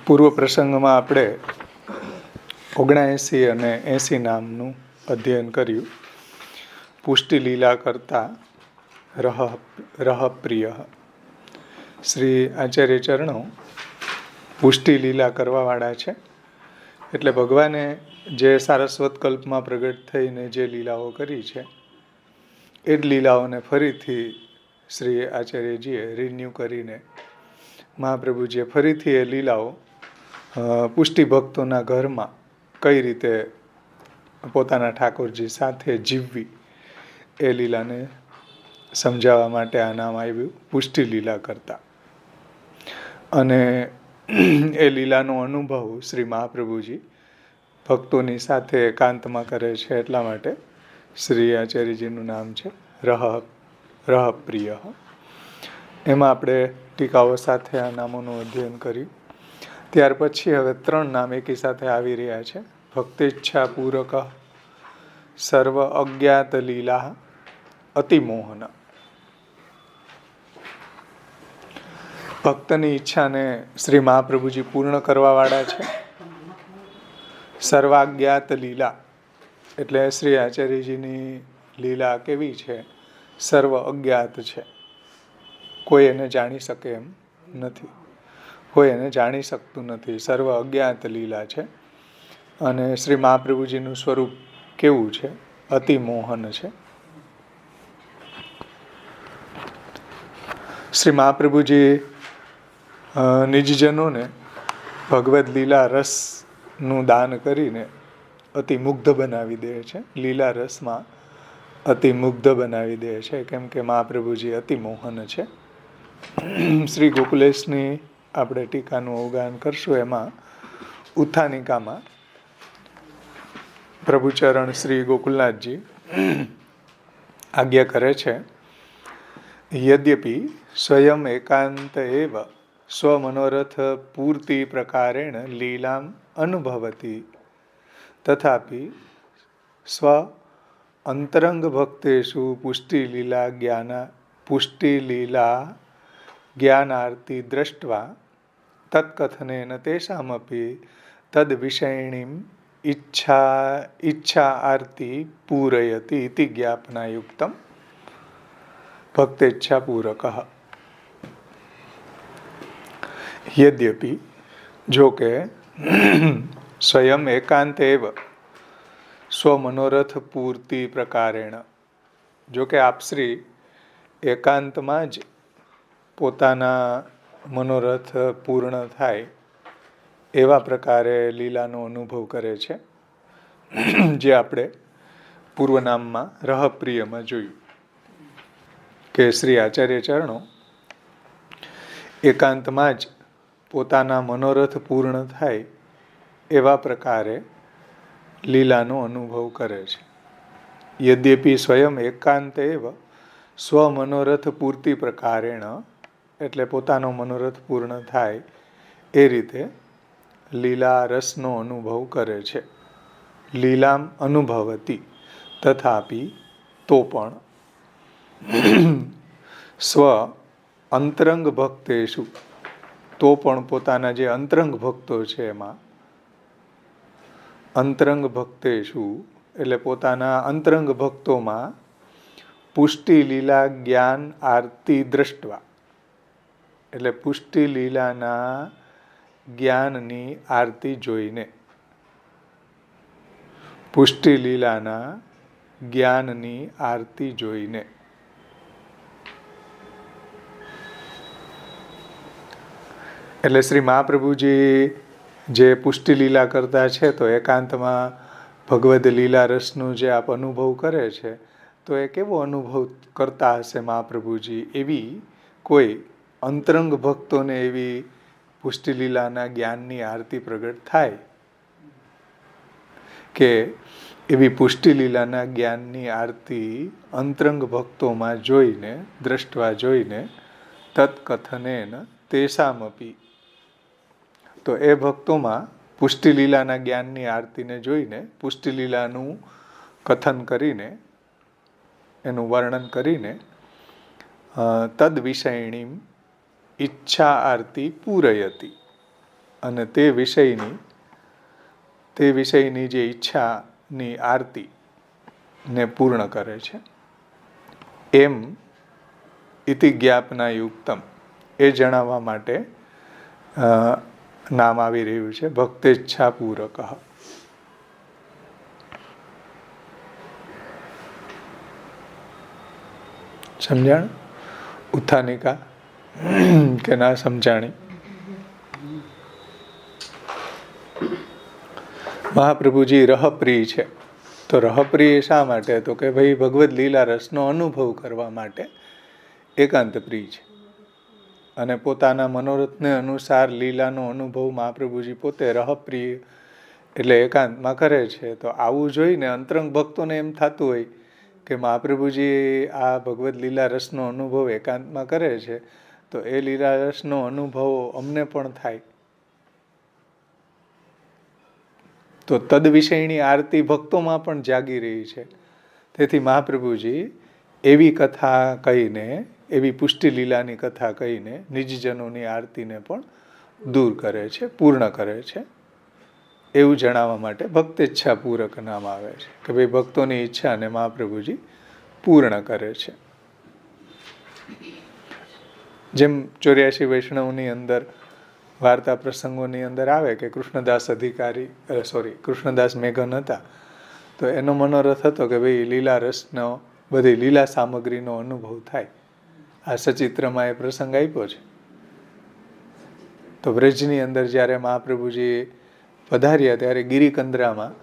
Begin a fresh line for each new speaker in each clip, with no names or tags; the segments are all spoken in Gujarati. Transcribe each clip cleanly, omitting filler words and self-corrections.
પૂર્વ પ્રસંગમાં આપણે 79 અને 80 નામનું અધ્યયન કર્યું. પુષ્ટિ લીલા કરતા રહપ્રિય. શ્રી આચાર્ય ચરણો પુષ્ટિ લીલા કરવાવાળા છે. એટલે ભગવાને જે સારસ્વત કલ્પમાં પ્રગટ થઈને જે લીલાઓ કરી છે એ જ લીલાઓને ફરીથી શ્રી આચાર્યજીએ રિન્યૂ કરીને મહાપ્રભુજીએ ફરીથી એ લીલાઓ પુષ્ટિ ભક્તોના ઘરમાં કઈ રીતે પોતાના ઠાકોરજી સાથે જીવવી એ લીલાને સમજાવવા માટે આ નામ આવ્યું પુષ્ટિ લીલા કરતા. અને એ લીલાનો અનુભવ શ્રી મહાપ્રભુજી ભક્તોની સાથે એકાંતમાં કરે છે. એટલા માટે શ્રી આચાર્યજીનું નામ છે રહપ્રિય. એમાં આપણે ટીકાઓ સાથે આ નામોનું અધ્યયન કર્યું. ત્યાર પછી હવે 3 નામ એકી સાથે આવી રહ્યા છે. ભક્તેચ્છા પૂરક, સર્વ અજ્ઞાત લીલા, અતિમોહન. ભક્તની ઈચ્છાને શ્રી મહાપ્રભુજી પૂર્ણ કરવાવાળા છે. સર્વાજ્ઞાત લીલા એટલે શ્રી આચાર્યજીની લીલા કેવી છે? સર્વ અજ્ઞાત છે. કોઈ એને જાણી શકે એમ નથી, કોઈ એને જાણી શકતું નથી. સર્વ અજ્ઞાત લીલા છે. અને શ્રી મહાપ્રભુજીનું સ્વરૂપ કેવું છે? અતિમોહન છે. શ્રી મહાપ્રભુજી નિજજનોને ભગવદ્ લીલા રસનું દાન કરીને અતિ મુગ્ધ બનાવી દે છે. લીલા રસમાં અતિ મુગ્ધ બનાવી દે છે. કેમ કે મહાપ્રભુજી અતિમોહન છે. શ્રી ગોકુલેશની આપણે ટીકાનું અવગાહન કરશું. એમાં ઉત્થાનિકામાં પ્રભુચરણ શ્રી ગોકુલનાથજી આજ્ઞા કરે છે, યદ્યપિ સ્વયં એકાંત એવ સ્વમનોરથ પૂર્તિ પ્રકારેણ લીલામ અનુભવતી તથાપિ સ્વ અંતરંગ ભક્તેષુ પુષ્ટિ લીલા જ્ઞાનાર્તિ દ્રષ્ટવા તત્કથનેન તેષામપી તદ વિષયણીમ ઈચ્છા આર્તિ પૂરયતિ ઇતિ જ્ઞાપનાયુક્તમ ભક્તેચ્છા પૂરક. યદ્યપિ જો કે સ્વયં એકાંત એવ સ્વમનોરથ પૂર્તિ પ્રકારેણ, જો કે આપશ્રી એકાંતમાં જ પોતાના મનોરથ પૂર્ણ થાય એવા પ્રકારે લીલાનો અનુભવ કરે છે. જે આપણે પૂર્વનામમાં રહપ્રિયમાં જોયું કે શ્રી આચાર્ય ચરણો એકાંતમાં જ પોતાના મનોરથ પૂર્ણ થાય એવા પ્રકારે લીલાનો અનુભવ કરે છે. યદ્યપિ સ્વયં એકાંત એવ સ્વમનોરથ પૂર્તિ પ્રકારેણ એટલે પોતાનો મનોરથ પૂર્ણ થાય એ રીતે લીલા રસનો અનુભવ કરે છે. લીલામ અનુભવતી તથાપિ તો પણ સ્વ અંતરંગ ભક્તેષુ તો પણ પોતાના જે અંતરંગ ભક્તો છે એમાં અંતરંગ ભક્તેષુ એટલે પોતાના અંતરંગ ભક્તોમાં પુષ્ટિ લીલા જ્ઞાન આરતી દ્રષ્ટવા એટલે પુષ્ટિ લીલાના જ્ઞાનની આરતી જોઈને, પુષ્ટિ લીલાના જ્ઞાનની આરતી જોઈને. એટલે શ્રી મહાપ્રભુજી જે પુષ્ટિ લીલા કરતા છે તો એકાંતમાં ભગવદ્ લીલા રસનું જે આપ અનુભવ કરે છે તો એ કેવો અનુભવ કરતા હશે મહાપ્રભુજી? એવી કોઈ અંતરંગ ભક્તોને એવી પુષ્ટિ લીલાના જ્ઞાનની આરતી પ્રગટ થાય કે એવી પુષ્ટિ લીલાના જ્ઞાનની આરતી અંતરંગ ભક્તોમાં જોઈને, દ્રષ્ટવા જોઈને, તત્કથનેન તેષામપી તો એ ભક્તોમાં પુષ્ટિ લીલાના જ્ઞાનની આરતીને જોઈને, પુષ્ટિ લીલાનું કથન કરીને, એનું વર્ણન કરીને તદ વિષયણીમ ઈચ્છા આરતી પૂરયતી, અને તે વિષયની જે ઈચ્છાની આરતી ને પૂર્ણ કરે છે. એમ ઇતિ જ્ઞાપના યુક્તમ, એ જણાવવા માટે નામ આવી રહ્યું છે ભક્તેચ્છા પૂરક. સમજાણ? ઉત્થાનિકા કે ના સમજાણી? મહાપ્રભુજી રહપ્રિય છે. તો રહપ્રિય શા માટે? તો કે ભાઈ ભગવદ્ લીલા રસનો અનુભવ કરવા માટે એકાંત પ્રિય છે. અને પોતાના મનોરથને અનુસાર લીલાનો અનુભવ મહાપ્રભુજી પોતે રહપ્રિય એટલે એકાંતમાં કરે છે. તો આવું જોઈને અંતરંગ ભક્તોને એમ થતું હોય કે મહાપ્રભુજી આ ભગવદ્ લીલા રસનો અનુભવ એકાંતમાં કરે છે, તો એ લીલા રસનો અનુભવ અમને પણ થાય. તો તદ વિષયની આરતી ભક્તોમાં પણ જાગી રહી છે. તેથી મહાપ્રભુજી એવી કથા કહીને, એવી પુષ્ટિ લીલાની કથા કહીને નિજજનોની આરતીને પણ દૂર કરે છે, પૂર્ણ કરે છે. એવું જણાવવા માટે ભક્તેચ્છા પૂરક નામ આવે છે કે ભાઈ ભક્તોની ઈચ્છાને મહાપ્રભુજી પૂર્ણ કરે છે. જેમ 84 વૈષ્ણવની અંદર વાર્તા પ્રસંગોની અંદર આવે કે કૃષ્ણદાસ મેઘન હતા, તો એનો મનોરથ હતો કે ભાઈ લીલા રસનો, બધી લીલા સામગ્રીનો અનુભવ થાય. આ સચિત્રમાં એ પ્રસંગ આપ્યો છે. તો વ્રજની અંદર જ્યારે મહાપ્રભુજી પધાર્યા ત્યારે ગિરિકંદરામાં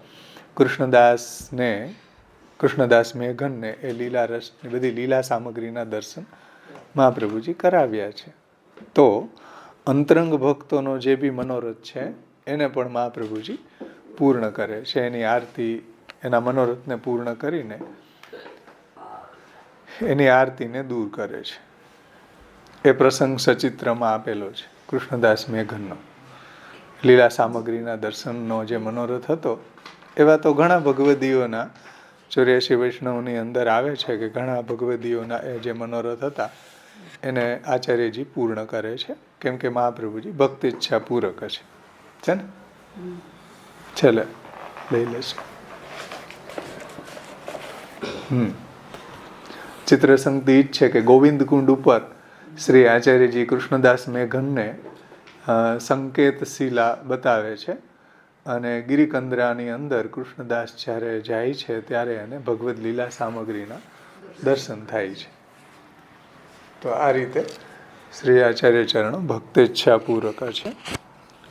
કૃષ્ણદાસ મેઘનને એ લીલા રસની બધી લીલા સામગ્રીના દર્શન મહાપ્રભુજી કરાવ્યા છે. તો અંતરંગ ભક્તોનો જે બી મનોરથ છે એને પણ મહાપ્રભુજી પૂર્ણ કરે છે. એની આરતી, એના મનોરથને પૂર્ણ કરીને એની આરતીને દૂર કરે છે. એ પ્રસંગ સચિત્રમાં આપેલો છે કૃષ્ણદાસ મેઘનનો. લીલા સામગ્રીના દર્શનનો જે મનોરથ હતો, એવા તો ઘણા ભગવદીઓના 84 વૈષ્ણવની અંદર આવે છે કે ઘણા ભગવદીઓના એ જે મનોરથ હતા એને આચાર્યજી પૂર્ણ કરે છે, કેમ કે મહાપ્રભુજી ભક્તિચ્છા પૂરક છે ને. ચાલે લઈ લેશું. ચિત્રસંગતિ જ છે કે ગોવિંદ કુંડ ઉપર શ્રી આચાર્યજી કૃષ્ણદાસ મેઘનને સંકેત શિલા બતાવે છે, અને ગિરિકંદરાની અંદર કૃષ્ણદાસ જ્યારે જાય છે ત્યારે એને ભગવદ્ લીલા સામગ્રીના દર્શન થાય છે. તો આ રીતે શ્રી આચાર્ય ચરણો ભક્તેચ્છા પૂરક છે.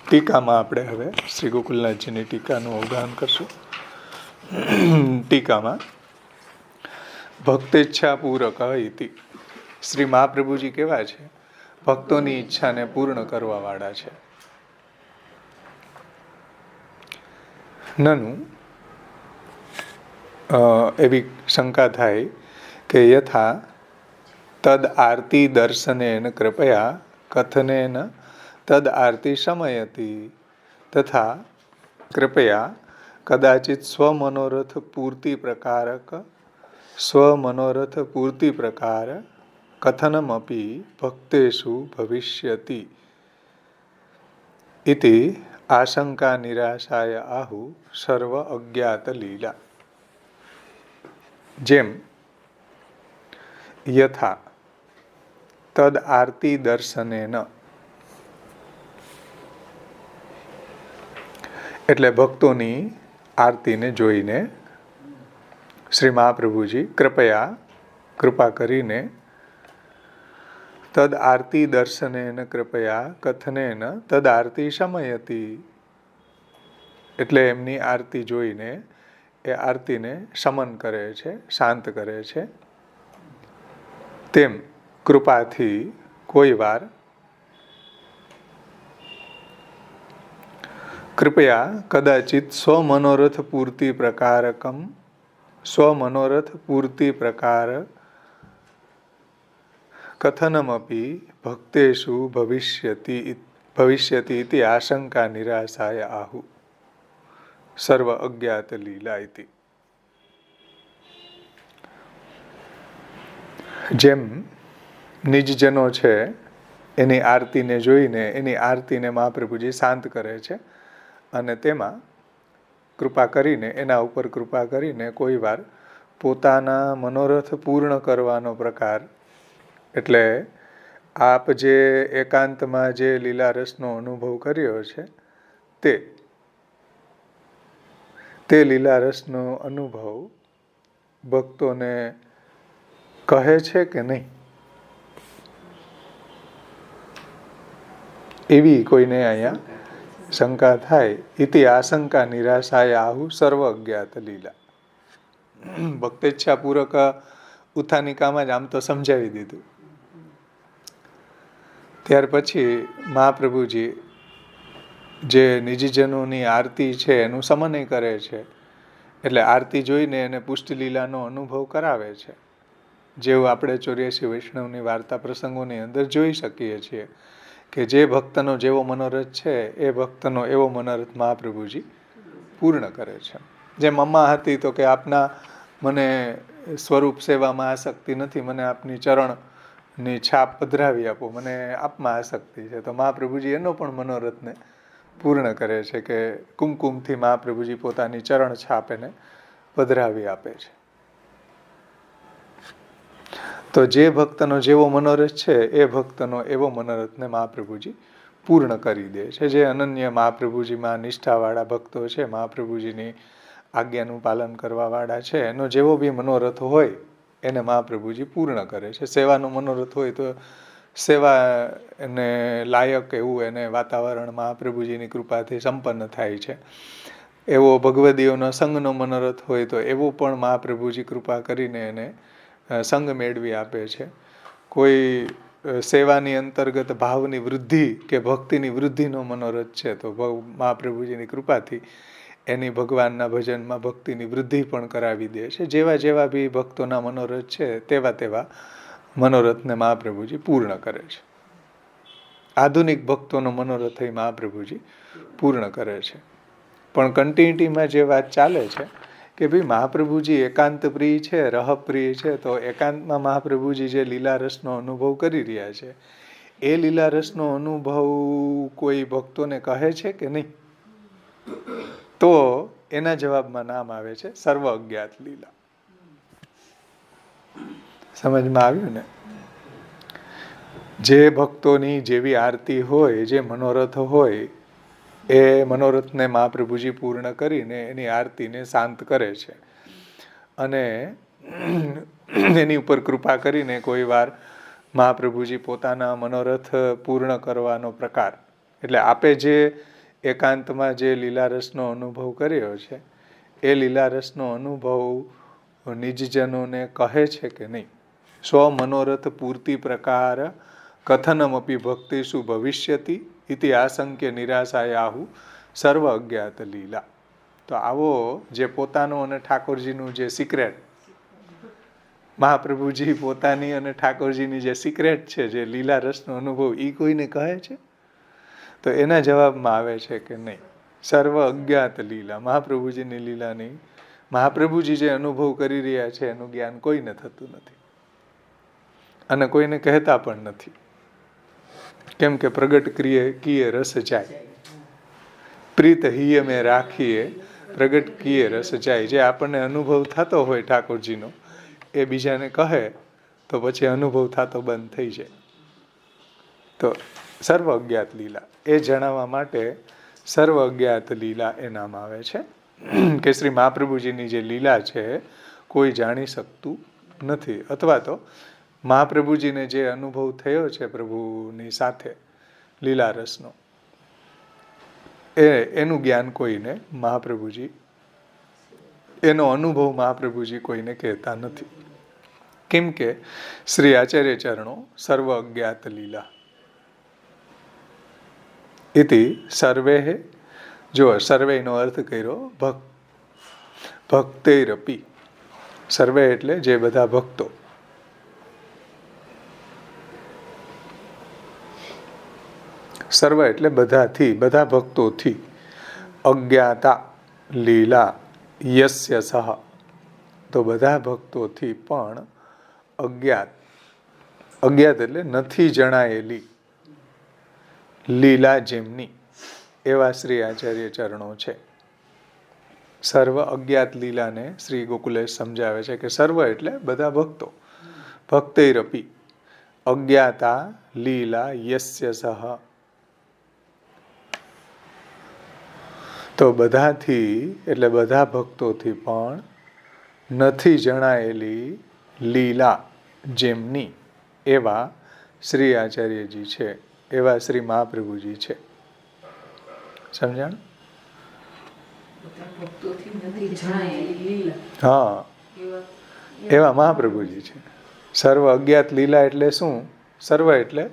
ટીકામાં આપણે હવે શ્રી ગોકુલનાથજીની ટીકાનું અવગાહન કરશું. ટીકામાં ભક્તેચ્છા પૂરક ઇતિ, શ્રી મહાપ્રભુજી કેવા છે? ભક્તોની ઈચ્છાને પૂર્ણ કરવા વાળા છે. નનું એવી શંકા થાય કે યથા તદ આરતી દર્શનેન કૃપયા કથનેન તદ આરતી શમયતી તથા કૃપયા કદાચિત સ્વમનોરથ પૂર્તિ પ્રકાર કથનમપી ભક્તેષુ ભવિષ્યતિ ઇતિ આશંકા નિરાશાય આહુ સર્વ અજ્ઞાત લીલા. જેમ યથા તદ આરતી દર્શનેન, એટલે ભક્તોની આરતીને જોઈને શ્રી મહાપ્રભુજી કૃપા કરીને તદ આરતી દર્શનેન કૃપયા કથનેન તદ આરતી શમયતી, એટલે એમની આરતી જોઈને એ આરતીને શમન કરે છે, શાંત કરે છે. તેમ કૃપાથી કોઈ વાર કૃપયા કદાચિત સ્વમનોરથ પૂર્તિ પ્રકાર કથનમપી ભક્તેષુ ભવિષ્યતિ ઇતિ આશંકા નિરાશાય આહુ સર્વ અજ્ઞાત લીલા ઇતિ. જેમ નિજજનો છે એની આરતીને જોઈને એની આરતીને મહાપ્રભુજી શાંત કરે છે અને તેમાં કૃપા કરીને એના ઉપર કૃપા કરીને કોઈ વાર પોતાના મનોરથ પૂર્ણ કરવાનો પ્રકાર, એટલે આપ જે એકાંતમાં જે લીલા રસનો અનુભવ કર્યો છે તે લીલા રસનો અનુભવ ભક્તોને કહે છે કે નહીં, એવી કોઈને અહીંયા શંકા થાય. ઇતિ આશંકા નિરાશાય આહુ સર્વ અજ્ઞાત લીલા. ભક્તેચ્છાપૂર્વક ઉત્થાનિકામાં જ આમ તો સમજાવી દીધું. ત્યાર પછી મહાપ્રભુજી જે નિજીજનોની આરતી છે એનું સમન્વય કરે છે, એટલે આરતી જોઈને એને પુષ્ટિલીલાનો અનુભવ કરાવે છે, જેવું આપણે 84 વૈષ્ણવની વાર્તા પ્રસંગોની અંદર જોઈ શકીએ છીએ કે જે ભક્તનો જેવો મનોરથ છે એ ભક્તનો એવો મનોરથ મહાપ્રભુજી પૂર્ણ કરે છે. જેમ અમ્મા હતી તો કે આપના મને સ્વરૂપ સેવામાં આસક્તિ નથી, મને આપની ચરણની છાપ પધરાવી આપો, મને આપમાં આસક્તિ છે. તો મહાપ્રભુજી એનો પણ મનોરથને પૂર્ણ કરે છે કે કુમકુમથી મહાપ્રભુજી પોતાની ચરણ છાપ એને પધરાવી આપે છે. તો જે ભક્તનો જેવો મનોરથ છે એ ભક્તનો એવો મનોરથને મહાપ્રભુજી પૂર્ણ કરી દે છે. જે અનન્ય મહાપ્રભુજીમાં નિષ્ઠાવાળા ભક્તો છે, મહાપ્રભુજીની આજ્ઞાનું પાલન કરવાવાળા છે, એનો જેવો બી મનોરથ હોય એને મહાપ્રભુજી પૂર્ણ કરે છે. સેવાનો મનોરથ હોય તો સેવા એને લાયક એવું એને વાતાવરણ મહાપ્રભુજીની કૃપાથી સંપન્ન થાય છે. એવો ભગવદીઓનો સંઘનો મનોરથ હોય તો એવો પણ મહાપ્રભુજી કૃપા કરીને એને સંગ મેળવી આપે છે. કોઈ સેવાની અંતર્ગત ભાવની વૃદ્ધિ કે ભક્તિની વૃદ્ધિનો મનોરથ છે તો મહાપ્રભુજીની કૃપાથી એની ભગવાનના ભજનમાં ભક્તિની વૃદ્ધિ પણ કરાવી દે છે. જેવા જેવા બી ભક્તોના મનોરથ છે તેવા તેવા મનોરથને મહાપ્રભુજી પૂર્ણ કરે છે. આધુનિક ભક્તોનો મનોરથ એ મહાપ્રભુજી પૂર્ણ કરે છે. પણ કન્ટિન્યુટીમાં જે વાત ચાલે છે કે ભાઈ મહાપ્રભુજી એકાંત પ્રિય છે, રહ પ્રિય છે, તો એકાંતમાં મહાપ્રભુજી જે લીલા રસનો અનુભવ કરી રહ્યા છે એ લીલા રસનો અનુભવ કોઈ ભક્તોને કહે છે કે નહીં, તો એના જવાબમાં નામ આવે છે સર્વ અજ્ઞાત લીલા. સમજમાં આવ્યું ને? જે ભક્તોની જેવી આરતી હોય, જે મનોરથ હોય, એ મનોરથને મહાપ્રભુજી પૂર્ણ કરીને એની આરતીને શાંત કરે છે અને એની ઉપર કૃપા કરીને કોઈ વાર મહાપ્રભુજી પોતાના મનોરથ પૂર્ણ કરવાનો પ્રકાર, એટલે આપે જે એકાંતમાં જે લીલા રસનો અનુભવ કર્યો છે એ લીલા રસનો અનુભવ નિજજનોને કહે છે કે નહીં. સ્વ મનોરથ પૂર્તિ પ્રકાર કથનમપી ભક્તિષુ ભવિષ્યતિ ઇતિ આશંક્ય નિરાશાયાહુ સર્વ અજ્ઞાત લીલા. તો આવો જે પોતાનો અને ઠાકોરજીનું જે સિક્રેટ, મહાપ્રભુજી પોતાની અને ઠાકોરજીની જે સિક્રેટ છે, જે લીલા રસનો અનુભવ, એ કોઈને કહે છે? તો એના જવાબમાં આવે છે કે નહીં, સર્વ અજ્ઞાત લીલા. મહાપ્રભુજીની લીલાની મહાપ્રભુજી જે અનુભવ કરી રહ્યા છે એનું જ્ઞાન કોઈને થતું નથી અને કોઈને કહેતા પણ નથી. કેમ કે પ્રગટ ક્રિયે કીએ રસ જાય, પ્રીત હિય મેં રાખીએ પ્રગટ કીએ રસ જાય. જે આપણને અનુભવ થતો હોય ઠાકોરજીનો એ બીજાને કહે તો પછી અનુભવ થતો બંધ થઈ જાય. તો સર્વ અજ્ઞાત લીલા એ જણાવવા માટે સર્વ અજ્ઞાત લીલા એ નામ આવે છે કે શ્રી મહાપ્રભુજીની જે લીલા છે કોઈ જાણી શકતું નથી, અથવા તો મહાપ્રભુજીને જે અનુભવ થયો છે પ્રભુની સાથે લીલા રસનો, એનું જ્ઞાન કોઈને મહાપ્રભુજી, એનો અનુભવ મહાપ્રભુજી કોઈને કહેતા નથી. કેમ કે શ્રી આચાર્ય ચરણો સર્વ અજ્ઞાત લીલા ઇતિ સર્વે. જો સર્વેનો અર્થ કર્યો ભક્તૈરપી. સર્વે એટલે જે બધા ભક્તો, સર્વ એટલે બધાથી, બધા ભક્તોથી, અજ્ઞાતા લીલા યસ્ય સહ, તો બધા ભક્તોથી પણ અજ્ઞાત, અજ્ઞાત એટલે નથી જણાયેલી, લીલા જેમની એવા શ્રી આચાર્ય ચરણો છે. સર્વ અજ્ઞાત લીલાને શ્રી ગોકુલેશ સમજાવે છે કે સર્વ એટલે બધા ભક્તો. ભક્તૈરપી અજ્ઞાતા લીલા યસ્ય સહ. તો બધાથી એટલે બધા ભક્તોથી પણ નથી જણાયેલી લીલા જેમની એવા શ્રી આચાર્યજી છે, એવા શ્રી મહાપ્રભુજી છે. સમજાણ? હા, એવા મહાપ્રભુજી છે. સર્વ અજ્ઞાત લીલા એટલે શું? સર્વ એટલે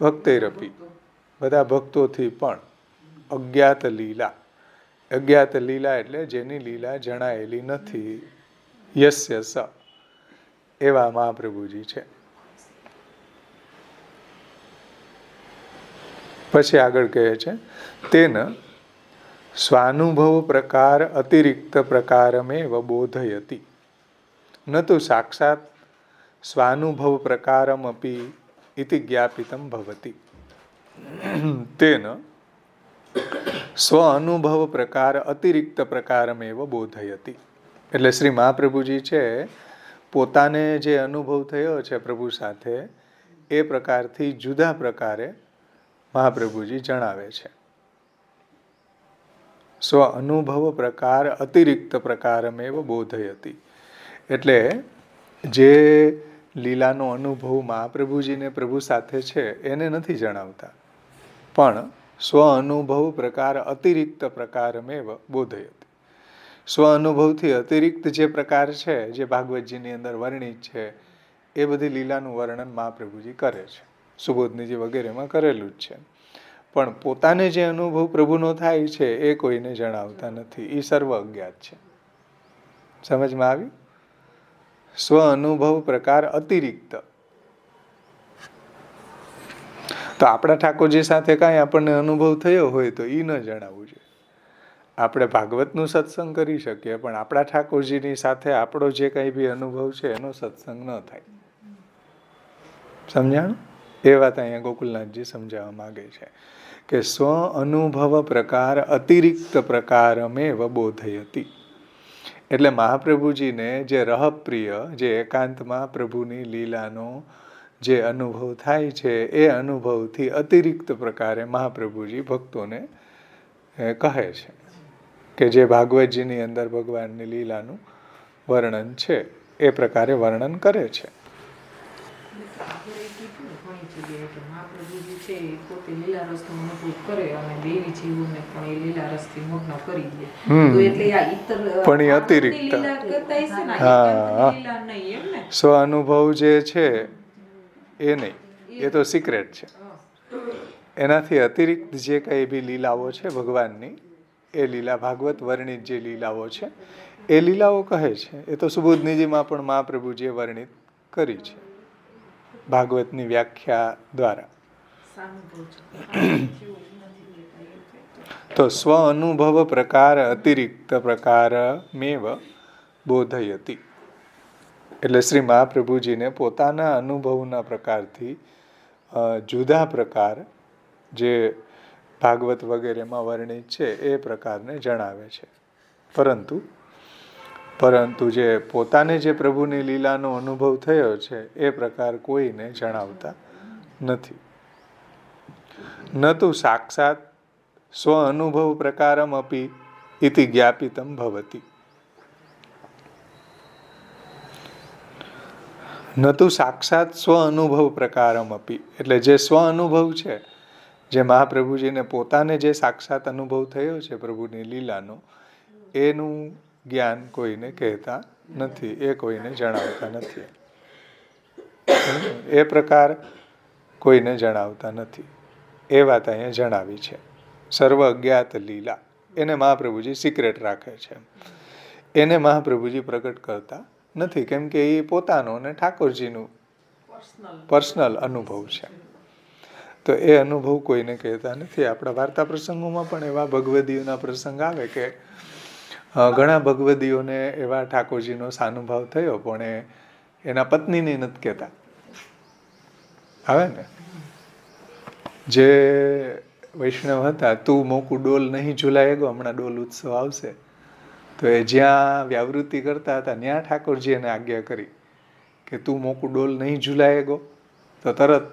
ભક્તૈરપી બધા ભક્તોથી પણ અજ્ઞાત લીલા. અજ્ઞાત લીલા એટલે જેની લીલા જણાયેલી નથી. યસ્ય સ એવા મહાપ્રભુજી છે. પછી આગળ કહે છે તેન સ્વાનુભવ પ્રકાર અતિરિક્ત પ્રકારમેવ બોધયતિ ન તો સાક્ષાત સ્વાનુભવ પ્રકારમપી ઇતિ જ્ઞાપિતમ ભવતિ. તેન સ્વ અનુભવ પ્રકાર અતિરિક્ત પ્રકારમેવ બોધયતિ. એટલે શ્રી મહાપ્રભુજી છે પોતાને જે અનુભવ થયો છે પ્રભુ સાથે એ પ્રકારથી જુદા પ્રકારે મહાપ્રભુજી જણાવે છે. સ્વ અનુભવ પ્રકાર અતિરિક્ત પ્રકારમેવ બોધયતિ. એટલે જે લીલાનો અનુભવ મહાપ્રભુજીને પ્રભુ સાથે છે એને નથી જણાવતા, પણ સ્વ અનુભવ પ્રકાર અતિરિક્ત પ્રકારમેવ બોધયતિ. સ્વ અનુભવથી અતિરિક્ત જે પ્રકાર છે જે ભાગવતજીની અંદર વર્ણિત છે એ બધી લીલાનું વર્ણન મહાપ્રભુજી કરે છે. સુબોધનીજી વગેરેમાં કરેલું જ છે. પણ પોતાને જે અનુભવ પ્રભુનો થાય છે એ કોઈને જણાવતા નથી. એ સર્વ અજ્ઞાત છે. સમજમાં આવ્યું? સ્વ અનુભવ પ્રકાર અતિરિક્ત. તો આપણા ઠાકોરજી સાથે કાંઈ આપણને અનુભવ થયો હોય તો એ ન જણાવવું જોઈએ. આપણે ભાગવતનું સત્સંગ કરી શકીએ પણ આપણા ઠાકોરજીની સાથે આપણો જે કંઈ બી અનુભવ છે એનો સત્સંગ ન થાય. સમજાણું? એ વાત અહીંયા ગોકુલનાથજી સમજાવવા માંગે છે કે સ્વ અનુભવ પ્રકાર અતિરિક્ત પ્રકારમેવ બોધયતિ. એટલે મહાપ્રભુજીને જે રહપ્રિય, જે એકાંતમાં પ્રભુની લીલાનો જે અનુભવ થાય છે એ અનુભવથી અતિરિક્ત પ્રકારે મહાપ્રભુજી ભક્તોને કહે છે કે જે ભાગવતજીની અંદર ભગવાનની લીલાનું વર્ણન છે એ પ્રકારે વર્ણન કરે છે.
મહાપ્રભુજી છે પોતે લીલા રસનો અનુભવ કરે અને દેવી જીવોને પણ એ લીલા રસથી મગ્ન કરી દે. તો એટલે આ ઇતર
પણ એ અતિરિક્ત
લીલા કરતા હશે ને લીલા નહીં એમ ને?
સ્વ અનુભવ જે છે એ નહીં, એ તો સિક્રેટ છે. એનાથી અતિરિક્ત જે કંઈ બી લીલાઓ છે ભગવાનની એ લીલા ભાગવત વર્ણિત જે લીલાઓ છે એ લીલાઓ કહે છે. એ તો સુબોધનીજીમાં પણ મહાપ્રભુજીએ વર્ણિત કરી છે ભાગવતની વ્યાખ્યા દ્વારા. તો સ્વ અનુભવ પ્રકાર અતિરિક્ત પ્રકારમેવ બોધયતિ. એટલે શ્રી મહાપ્રભુજીને પોતાના અનુભવના પ્રકારથી જુદા પ્રકાર જે ભાગવત વગેરેમાં વર્ણિત છે એ પ્રકારને જણાવે છે. પરંતુ જે પોતાને જે પ્રભુની લીલાનો અનુભવ થયો છે એ પ્રકાર કોઈને જણાવતા નથી. ન તો સાક્ષાત સ્વ અનુભવ પ્રકારમ અપી ઇતિ જ્ઞાપિતમ ભવતિ. ન તો સાક્ષાત સ્વ અનુભવ પ્રકારમ અપી. એટલે જે સ્વ અનુભવ છે, જે મહાપ્રભુજીને પોતાને જે સાક્ષાત અનુભવ થયો છે પ્રભુની લીલાનો, એનું જ્ઞાન કોઈને કહેતા નથી, એ કોઈને જણાવતા નથી. એ પ્રકાર કોઈને જણાવતા નથી. એ વાત અહીંયા જણાવી છે. સર્વ અજ્ઞાત લીલા એને મહાપ્રભુજી સિક્રેટ રાખે છે. એને મહાપ્રભુજી પ્રગટ કરતા નથી, કેમ કે એ પોતાનો અને ઠાકોરજીનું પર્સનલ અનુભવ છે. તો એ અનુભવ કોઈને કહેતા નથી. આપણા વાર્તા પ્રસંગોમાં પણ એવા ભગવદીઓના પ્રસંગ આવે કે ઘણા ભગવદીઓને એવા ઠાકોરજીનો સાનુભાવ થયો પણ એના પત્નીને નથી કહેતા. આવે ને? જે વૈષ્ણવ હતા, તું મોકું ડોલ નહીં ઝુલાય ગો, હમણાં ડોલ ઉત્સવ આવશે, તો એ જ્યાં વ્યાવૃત્તિ કરતા હતા ત્યાં ઠાકોરજી એને આજ્ઞા કરી કે તું મોકું ડોલ નહીં ઝુલાય ગો. તો તરત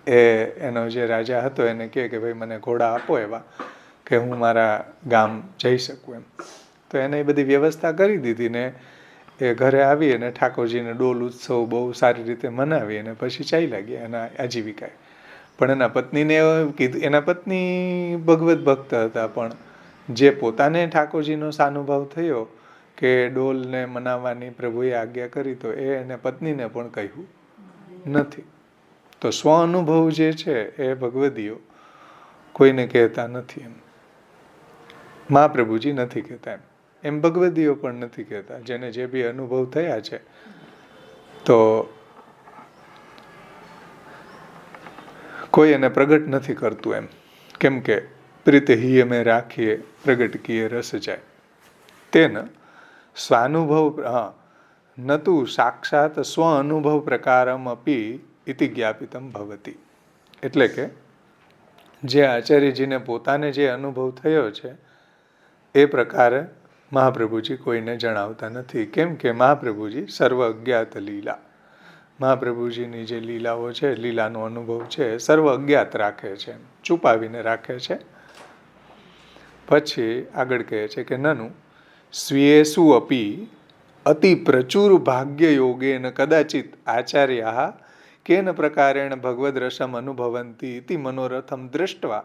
એનો જે રાજા હતો એને કહે કે ભાઈ મને ઘોડા આપો એવા કે હું મારા ગામ જઈ શકું એમ. તો એને એ બધી વ્યવસ્થા કરી દીધી ને એ ઘરે આવી અને ઠાકોરજીને ડોલ ઉત્સવ બહુ સારી રીતે મનાવી અને પછી ચાલ્યા ગયા એના આજીવિકાએ. પણ એના પત્નીને એવું કીધું, એના પત્ની ભગવત ભક્ત હતા, પણ જે પોતાને ઠાકોરજીનો સાનુભાવ થયો કે ડોલને મનાવવાની પ્રભુએ આજ્ઞા કરી, તો એને પત્નીને પણ કહ્યું નથી. તો સ્વ અનુભવ જે છે એ ભગવદીઓ કોઈને કહેતા નથી એમ, મહાપ્રભુજી નથી કહેતા એમ ભગવદીઓ પણ નથી કહેતા. જેને જે બી અનુભવ થયા છે તો કોઈ એને પ્રગટ નથી કરતું એમ, કેમ કે પ્રીતે હિ અમે રાખીએ પ્રગટ કીએ રસ જાય તેન સ્વાનુભવ નતુ સાક્ષાત સ્વ અનુભવ પ્રકારમ અપી ઇતિ જ્ઞાપિતમ ભવતી. એટલે કે જે આચાર્યજીને પોતાને જે અનુભવ થયો છે એ પ્રકારે મહાપ્રભુજી કોઈને જણાવતા નથી. કેમ કે મહાપ્રભુજી સર્વ અજ્ઞાત લીલા, મહાપ્રભુજીની જે લીલાઓ છે, લીલાનો અનુભવ છે, સર્વ અજ્ઞાત રાખે છે, છુપાવીને રાખે છે. પછી આગળ કહે છે કે નનુ સ્વીયેષુ અપી અતિ પ્રચુર ભાગ્ય યોગેન કદાચિત આચાર્યા કેન પ્રકારેણ ભગવદ રસમ અનુભવંતી ઇતિ મનોરથમ દૃષ્ટવા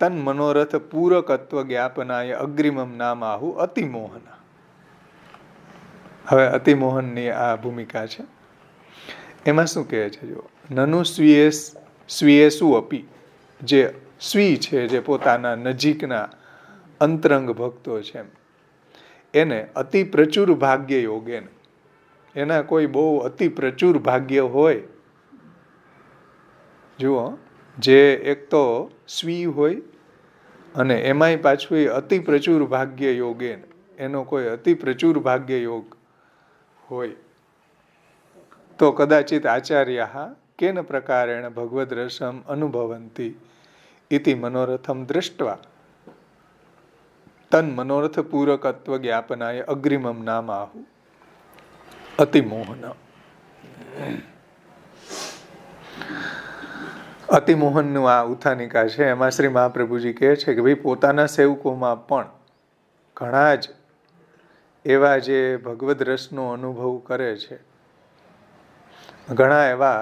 તન મનોરથ પૂરકત્વ જ્ઞાપનાય અગ્રિમમ નામ આહુ અતિમોહન. હવે અતિમોહનની આ ભૂમિકા છે. એમાં શું કહે છે, જો નનુ સ્વીયેષુ અપી, જે સ્વી છે, જે પોતાના નજીકના અંતરંગ ભક્તો છે, એને અતિ પ્રચુર ભાગ્ય યોગેન, એના કોઈ બહુ અતિ પ્રચુર ભાગ્ય હોય. જુઓ, જે એક તો સ્વી હોય અને એમાંય પાછું અતિ પ્રચુર ભાગ્ય યોગેન, એનો કોઈ અતિ પ્રચુર ભાગ્ય યોગ હોય, તો કદાચિત આચાર્યા કેન પ્રકારેણ ભગવદ રસમ અનુભવંતી ઇતિ મનોરથમ દૃષ્ટવા તન મનોરથ પૂરકત્વ જ્ઞાપનાય અગ્રિમમ નામ આહુ અતિમોહન. અતિમોહનનું આ ઉત્થાનિકા છે. એમાં શ્રી મહાપ્રભુજી કહે છે કે ભાઈ પોતાના સેવકોમાં પણ ઘણા જ એવા જે ભગવદ રસનો અનુભવ કરે છે, ઘણા એવા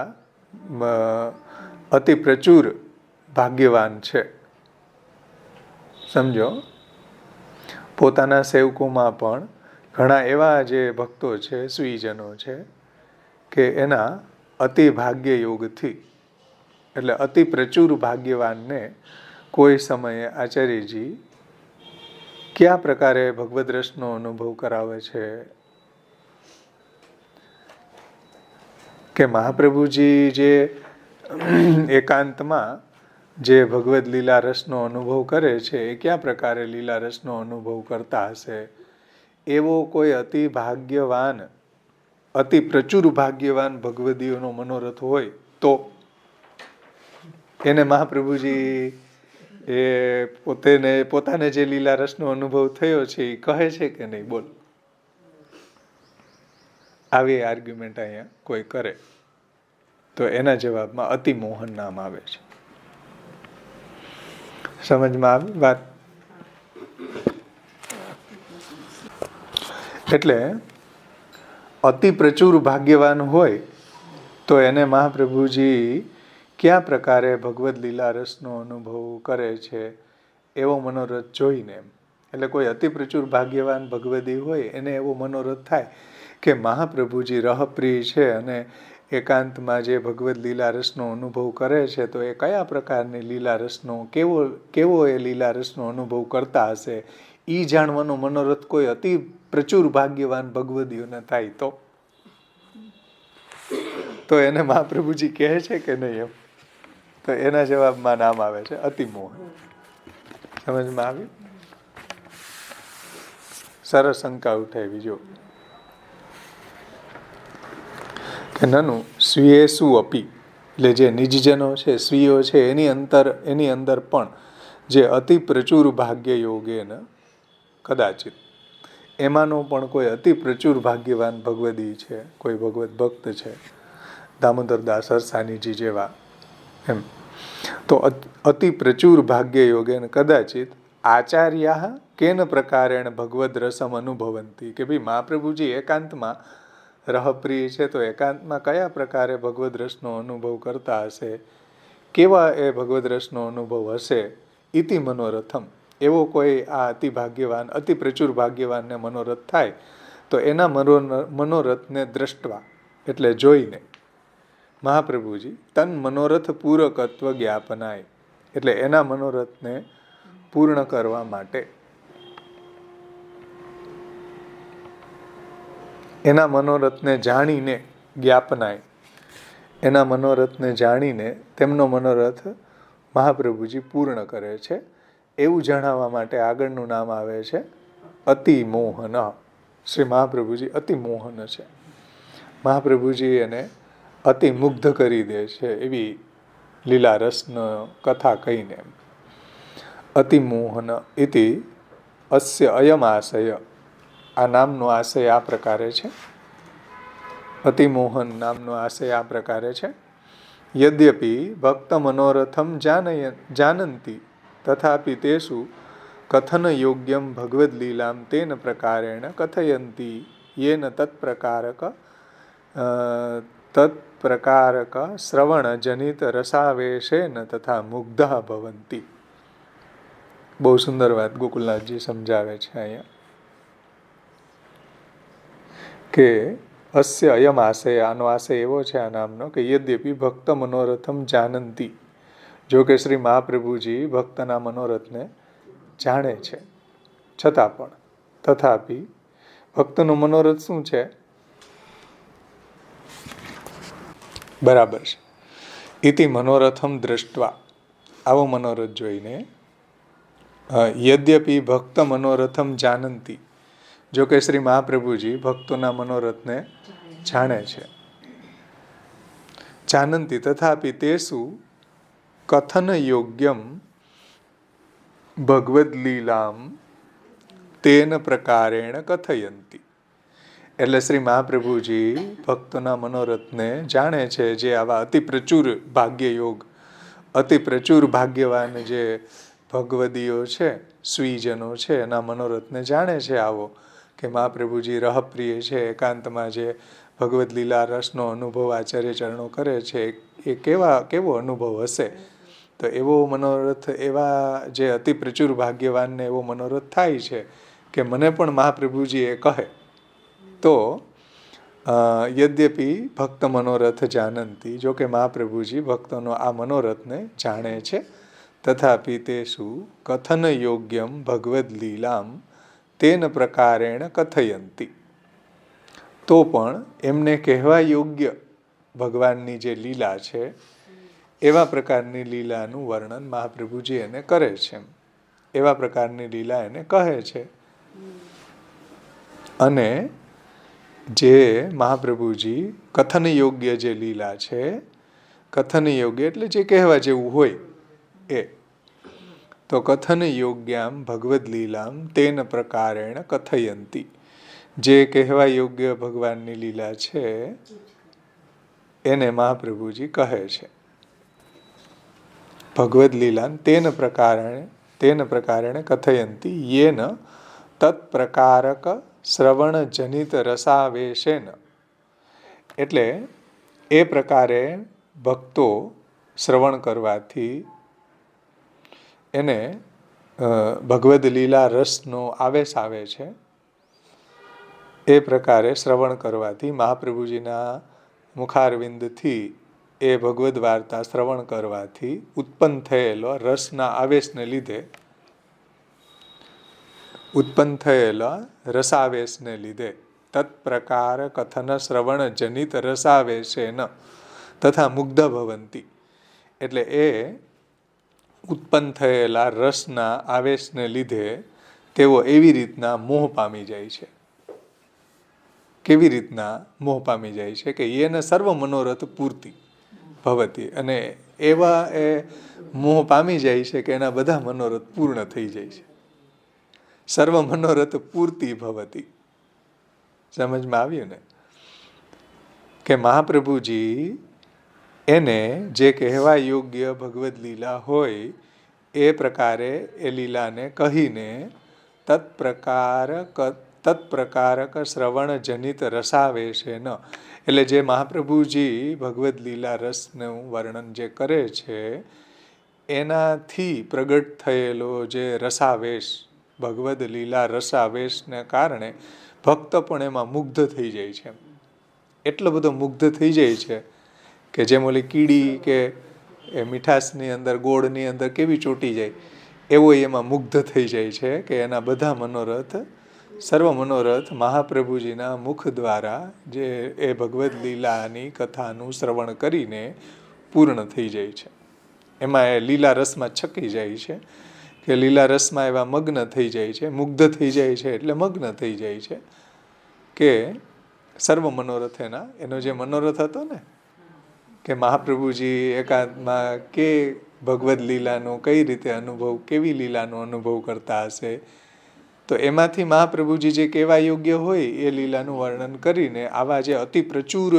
અતિ પ્રચુર ભાગ્યવાન છે. સમજો, પોતાના સેવકોમાં પણ ઘણા એવા જે ભક્તો છે, સ્વીજનો છે, કે એના અતિ ભાગ્ય યોગથી, એટલે અતિ પ્રચુર ભાગ્યવાનને કોઈ સમયે આચાર્યજી કયા પ્રકારે ભગવદ રસનો અનુભવ કરાવે છે કે મહાપ્રભુજી જે એકાંતમાં જે ભગવદ લીલા રસનો અનુભવ કરે છે એ કયા પ્રકારે લીલા રસનો અનુભવ કરતા હશે. એવો કોઈ અતિ ભાગ્યવાન, અતિ પ્રચુર ભાગ્યવાન ભગવદીઓનો મનોરથ હોય તો એને મહાપ્રભુજી એ પોતાને જે લીલા રસનો અનુભવ થયો છે એ કહે છે કે નહીં? બોલ, આવી આર્ગ્યુમેન્ટ અહીંયા કોઈ કરે તો એના જવાબમાં અતિમોહન નામ આવે છે. સમજમાં આવી વાત? એટલે અતિ પ્રચુર ભાગ્યવાન હોય તો એને મહાપ્રભુજી કયા પ્રકારે ભગવદ લીલા રસનો અનુભવ કરે છે એવો મનોરથ જોઈને એમ. એટલે કોઈ અતિ પ્રચુર ભાગ્યવાન ભગવદી હોય એને એવો મનોરથ થાય કે મહાપ્રભુજી રહપ્રિય છે અને એકાંતમાં જે ભગવદ લીલા રસનો અનુભવ કરે છે તો એ કયા પ્રકારની લીલા રસનો, કેવો એ લીલા રસનો અનુભવ કરતા હશે એ જાણવાનો મનોરથ કોઈ અતિ પ્રચુર ભાગ્યવાન ભગવદીઓને થાય તો એને મહાપ્રભુજી કહે છે કે નહીં એમ? તો એના જવાબમાં નામ આવે છે અતિમોહન. સમજમાં આવી? સરસ શંકા ઉઠાવી. જો કે નનુ સ્વીયેષુ અપી, એટલે જે નિજજનો છે, સ્વીઓ છે, એની અંદર પણ જે અતિ પ્રચુર ભાગ્ય યોગેન કદાચિત, એમાંનો પણ કોઈ અતિ પ્રચુર ભાગ્યવાન ભગવદી છે, કોઈ ભગવત ભક્ત છે, દામોદરદાસ અરસાનીજી જેવા, એમ તો અતિ પ્રચુર ભાગ્ય યોગેન કદાચિત આચાર્યા કેન પ્રકારેણ ભગવદ રસમ અનુભવંતી, કે ભાઈ મહાપ્રભુજી એકાંતમાં રહપ્રિય છે, તો એકાંતમાં કયા પ્રકારે ભગવદ રસનો અનુભવ કરતા હશે, કેવા એ ભગવદ રસનો અનુભવ હશે, ઇતિ મનોરથમ, એવો કોઈ આ અતિ ભાગ્યવાન, અતિ પ્રચુર ભાગ્યવાનને મનોરથ થાય, તો એના મનોરથને દ્રષ્ટવા એટલે જોઈને મહાપ્રભુજી તન મનોરથ પૂરકત્વ જ્ઞાપનાય, એટલે એના મનોરથને પૂર્ણ કરવા માટે, એના મનોરથને જાણીને, જ્ઞાપનાય, એના મનોરથને જાણીને તેમનો મનોરથ મહાપ્રભુજી પૂર્ણ કરે છે, એવું જણાવવા માટે આગળનું નામ આવે છે અતિમોહન. શ્રી મહાપ્રભુજી અતિમોહન છે. મહાપ્રભુજી એને અતિ મુગ્ધ કરી દે છે એવી લીલા રસનો કથા કહીને. અતિમોહન ઇતિ અસ્ય અયમ આશય, આ નામનો આશય આ પ્રકારે છે. અતિમોહન નામનો આશય આ પ્રકારે છે. યદ્યપિ ભક્ત મનોરથમ જાનંતી તથાપિ તેષુ કથન યોગ્યમ ભગવદ લીલામ તેન પ્રકારેણ કથયંતી યેન તત્પ્રકારક શ્રવણ જનિત રસાવેશેન તથા મુગ્ધ ભવંતી. બહુ સુંદર વાત ગોકુલનાથજી સમજાવે છે અહીંયા કે અસ્ય અયમ આશય, આનો આશય એવો છે આ નામનો કે યદ્યપિ ભક્ત મનોરથમ જાનંતી, જો કે શ્રી મહાપ્રભુજી ભક્તના મનોરથને જાણે છે, છતાં પણ તથાપિ ભક્તનું મનોરથ શું છે, બરાબર છે. ઇતિ મનોરથમ દ્રષ્ટવા, આવો મનોરથ જોઈને, યદ્યપિ ભક્ત મનોરથમ જાનંતી, જો કે શ્રી મહાપ્રભુજી ભક્તોના મનોરથને જાણે છે, જાનંતી તથાપિ તેષુ કથન યોગ્યમ ભગવદ લીલામ તેન પ્રકારેણ કથયંતી, એટલે શ્રી મહાપ્રભુજી ભક્તોના મનોરથને જાણે છે, જે આવા અતિ પ્રચુર ભાગ્ય યોગ, અતિ પ્રચુર ભાગ્યવાન જે ભગવદીઓ છે, સ્વીજનો છે, એના મનોરથને જાણે છે આવો, કે મહાપ્રભુજી રહપ્રિય છે, એકાંતમાં જે ભગવદ લીલા રસનો અનુભવ આચાર્ય ચરણો કરે છે, એ કેવો અનુભવ હશે, તો એવો મનોરથ, એવા જે અતિ પ્રચુર ભાગ્યવાનને એવો મનોરથ થાય છે કે મને પણ મહાપ્રભુજી એ કહે તો યદ્યપિ ભક્ત મનોરથ જાનંતી, જો કે મહાપ્રભુજી ભક્તોનો આ મનોરથને જાણે છે, તથાપિ તેષુ કથન યોગ્યમ ભગવદ લીલામ તેન પ્રકારેણ કથયંતી, તો પણ એમને કહેવા યોગ્ય ભગવાનની જે લીલા છે એવા પ્રકારની લીલાનું વર્ણન મહાપ્રભુજી એને કરે છે, એવા પ્રકારની લીલા એને કહે છે. અને જે મહાપ્રભુજી કથન યોગ્ય જે લીલા છે, કથન યોગ્ય એટલે જે કહેવા જેવું હોય એ, તો કથન યોગ્યામ ભગવદ લીલામ તેન પ્રકારેણ કથયંતી, જે કહેવા યોગ્ય ભગવાનની લીલા છે એને મહાપ્રભુજી કહે છે. ભગવદ લીલા તેન પ્રકારેણ કથયંતી યેન તત્પ્રકારક શ્રવણ જનિત રસાવેશેન, એટલે એ પ્રકારે ભક્તો શ્રવણ કરવાથી એને ભગવદ લીલા રસનો આવેશ આવે છે, એ પ્રકારે શ્રવણ કરવાથી મહાપ્રભુજીના મુખારવિંદથી એ ભગવદ વાર્તા શ્રવણ કરવાથી ઉત્પન્ન થયેલો રસના આવેશને લીધે, ઉત્પન્ન થયેલા રસાવેશને લીધે તત્પ્રકાર કથન શ્રવણ જનિત રસાવેશેન તથા મુગ્ધ ભવંતી, એટલે એ ઉત્પન્ન થયેલા રસના આવેશને લીધે તેઓ એવી રીતના મોહ પામી જાય છે. કેવી રીતના મોહ પામી જાય છે કે એને સર્વ મનોરથ પૂર્તિ, ભવતી, અને એવા એ મોહ પામી જાય છે કે એના બધા મનોરથ પૂર્ણ થઈ જાય છે. સર્વ મનોરથ પૂર્તિ ભવતી. સમજમાં આવ્યું ને? કે મહાપ્રભુજી એને જે કહેવા યોગ્ય ભગવદ્ લીલા હોય એ પ્રકારે એ લીલાને કહીને તત્પ્રકારક શ્રવણ જનિત રસાવેશે ન, એટલે જે મહાપ્રભુજી ભગવદ્ લીલા રસનું વર્ણન જે કરે છે એનાથી પ્રગટ થયેલો જે રસાવેશ, ભગવદ્ લીલા રસાવેશને કારણે ભક્ત પણ એમાં મુગ્ધ થઈ જાય છે. એટલો બધો મુગ્ધ થઈ જાય છે કે જેમ ઓલી કીડી કે એ મીઠાશની અંદર, ગોળની અંદર કેવી ચોંટી જાય, એવો એમાં મુગ્ધ થઈ જાય છે કે એના બધા મનોરથ, સર્વ મનોરથ મહાપ્રભુજીના મુખ દ્વારા જે એ ભગવદ્ લીલાની કથાનું શ્રવણ કરીને પૂર્ણ થઈ જાય છે. એમાં એ લીલા રસમાં છકી જાય છે કે લીલા રસમાં એવા મગ્ન થઈ જાય છે, મુગ્ધ થઈ જાય છે એટલે મગ્ન થઈ જાય છે કે સર્વ મનોરથ એનો જે મનોરથ હતો ને કે મહાપ્રભુજી એકાંતમાં કે ભગવદ્ લીલાનો કઈ રીતે અનુભવ, કેવી લીલાનો અનુભવ કરતા હશે, તો એમાંથી મહાપ્રભુજી જે કહેવા યોગ્ય હોય એ લીલાનું વર્ણન કરીને આવા જે અતિ પ્રચુર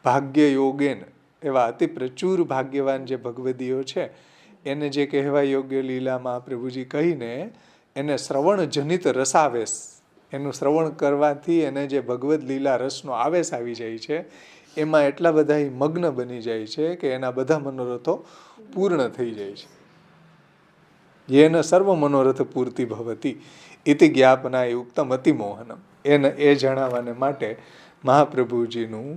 ભાગ્ય યોગેન, એવા અતિ પ્રચુર ભાગ્યવાન જે ભગવદીઓ છે એને જે કહેવા યોગ્ય લીલા મહાપ્રભુજી કહીને એને શ્રવણ જનિત રસાવેશ, એનું શ્રવણ કરવાથી એને જે ભગવદ્ લીલા રસનો આવેશ આવી જાય છે એમાં એટલા બધા મગ્ન બની જાય છે કે એના બધા મનોરથો પૂર્ણ થઈ જાય છે. યેન સર્વ મનોરથ પૂર્તિ ભવતી ઇતિ જ્ઞાપનાય ઉક્તમ અતિમોહનમ. એ જણાવવાને માટે મહાપ્રભુજીનું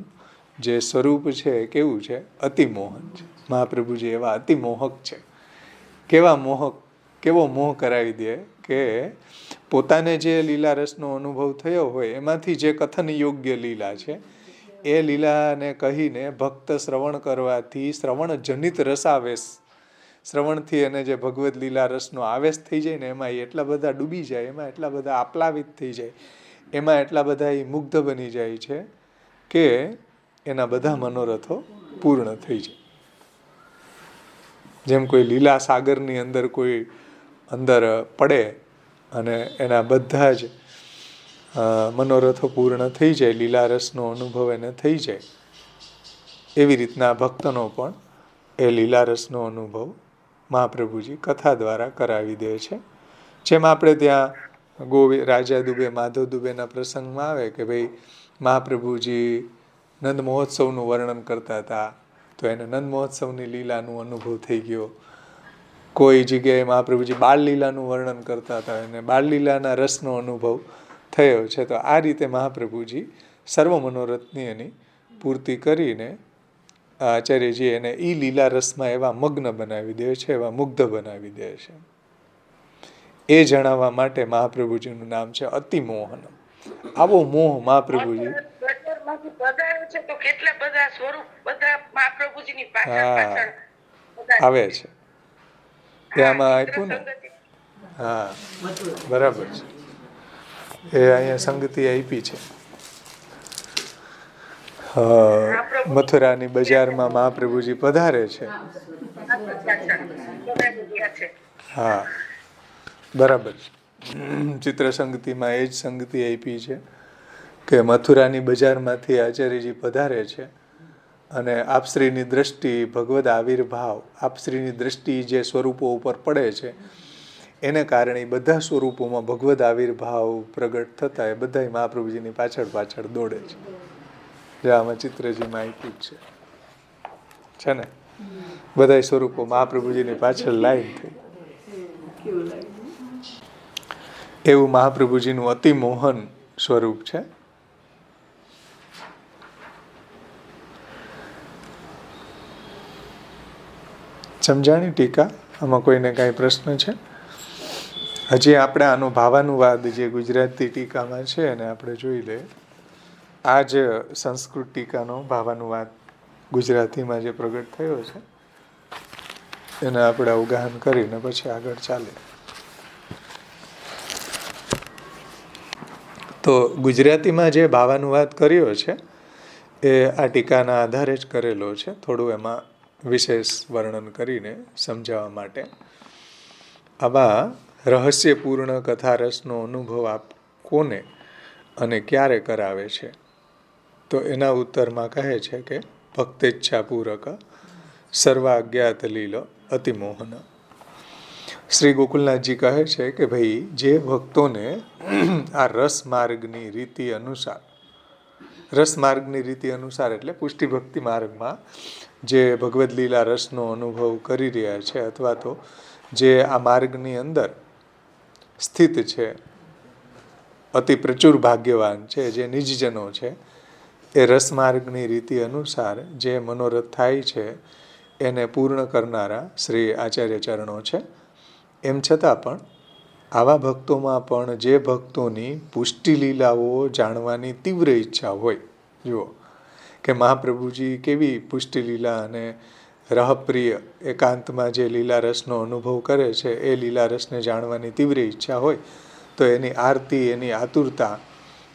જે સ્વરૂપ છે કેવું છે? અતિમોહન છે. મહાપ્રભુજી એવા અતિમોહક છે. કેવો મોહ કરાવી દે કે પોતાને જે લીલા રસનો અનુભવ થયો હોય એમાંથી જે કથન યોગ્ય લીલા છે એ લીલાને કહીને ભક્ત શ્રવણ કરવાથી શ્રવણ જનિત રસાવેશ, શ્રવણથી એને જે ભગવદ્ લીલા રસનો આવેશ થઈ જાય ને એમાં એટલા બધા ડૂબી જાય, એમાં એટલા બધા આપ્લાવિત થઈ જાય, એમાં એટલા બધા મુગ્ધ બની જાય છે કે એના બધા મનોરથો પૂર્ણ થઈ જાય. જેમ કોઈ લીલા સાગરની અંદર કોઈ અંદર પડે અને એના બધા જ મનોરથો પૂર્ણ થઈ જાય, લીલા રસનો અનુભવ એને થઈ જાય, એવી રીતના ભક્તનો પણ એ લીલા રસનો અનુભવ મહાપ્રભુજી કથા દ્વારા કરાવી દે છે. જેમ આપણે ત્યાં રાજા દુબે, માધવ દુબેના પ્રસંગમાં આવે કે ભાઈ મહાપ્રભુજી નંદ મહોત્સવનું વર્ણન કરતા હતા તો એને નંદ મહોત્સવની લીલાનું અનુભવ થઈ ગયો. કોઈ જગ્યાએ મહાપ્રભુજી બાળ લીલાનું વર્ણન કરતા હતા અને બાળ લીલાના રસનો અનુભવ થયો છે. તો આ રીતે મહાપ્રભુજી સર્વ મનોરથની એની પૂર્તિ કરીને આચાર્યજી એને ઈ લીલા રસમાં એવા મગ્ન બનાવી દે છે, એવા મુગ્ધ બનાવી દે છે. એ જણાવવા માટે મહાપ્રભુજીનું નામ છે અતિમોહન. આવો મોહ મહાપ્રભુજી આવે છે. એ આમાં આપ્યું ને, હા બરાબર છે. એ અહીંયા સંગતિ આપી છે. મથુરાની બજારમાં મહાપ્રભુજી પધારે છે. હા બરાબર છે. ચિત્ર સંગતિમાં એ જ સંગતિ આપી છે કે મથુરાની બજારમાંથી આચાર્યજી પધારે છે અને આપશ્રીની દ્રષ્ટિ, ભગવદ આવિર્ભાવ, આપશ્રીની દ્રષ્ટિ જે સ્વરૂપો ઉપર પડે છે એને કારણે બધા સ્વરૂપોમાં ભગવદ આવિર્ભાવ પ્રગટ થતા એ બધા મહાપ્રભુજીની પાછળ પાછળ દોડે છે. જે આમાં ચિત્રજીમાં આપ્યું છે ને, બધા સ્વરૂપો મહાપ્રભુજીની પાછળ લાઈન થઈ. એવું મહાપ્રભુજીનું અતિમોહન સ્વરૂપ છે. સમજાણી ટીકા? આમાં કોઈને કાંઈ પ્રશ્ન છે? હજી આપણે આનો ભાવાનુવાદ જે ગુજરાતી ટીકામાં છે એને આપણે જોઈ લઈએ. આ જ સંસ્કૃત ટીકાનો ભાવાનુવાદ ગુજરાતીમાં જે પ્રગટ થયો છે એને આપણે અવગાહન કરીને પછી આગળ ચાલે. તો ગુજરાતીમાં જે ભાવાનુવાદ કર્યો છે એ આ ટીકાના આધારે જ કરેલો છે. થોડું એમાં વિશેષ વર્ણન કરીને સમજાવવા માટે. આવા રહસ્યપૂર્ણ કથારસનો અનુભવ આપ કોને અને ક્યારે કરાવે છે? તો એના ઉત્તરમાં કહે છે કે ભક્તેચ્છાપૂરક સર્વાજ્ઞાત લીલો અતિમોહન. શ્રી ગોકુલનાથજી કહે છે કે ભાઈ, જે ભક્તોને આ રસમાર્ગની રીતિ અનુસાર, રસમાર્ગની રીતિ અનુસાર એટલે પુષ્ટિ ભક્તિ માર્ગમાં જે ભગવદ્ લીલા રસનો અનુભવ કરી રહ્યા છે, અથવા તો જે આ માર્ગની અંદર સ્થિત છે, અતિ પ્રચુર ભાગ્યવાન છે, જે નિજજનો છે, એ રસમાર્ગની રીતિ અનુસાર જે મનોરથ થાય છે એને પૂર્ણ કરનારા શ્રી આચાર્ય ચરણો છે. એમ છતાં પણ આવા ભક્તોમાં પણ જે ભક્તોની પુષ્ટિ લીલાઓ જાણવાની તીવ્ર ઈચ્છા હોય, જુઓ કે મહાપ્રભુજી કેવી પુષ્ટિ લીલા અને રહપ્રિય એકાંતમાં જે લીલા રસનો અનુભવ કરે છે, એ લીલા રસને જાણવાની તીવ્ર ઈચ્છા હોય તો એની આરતી, એની આતુરતા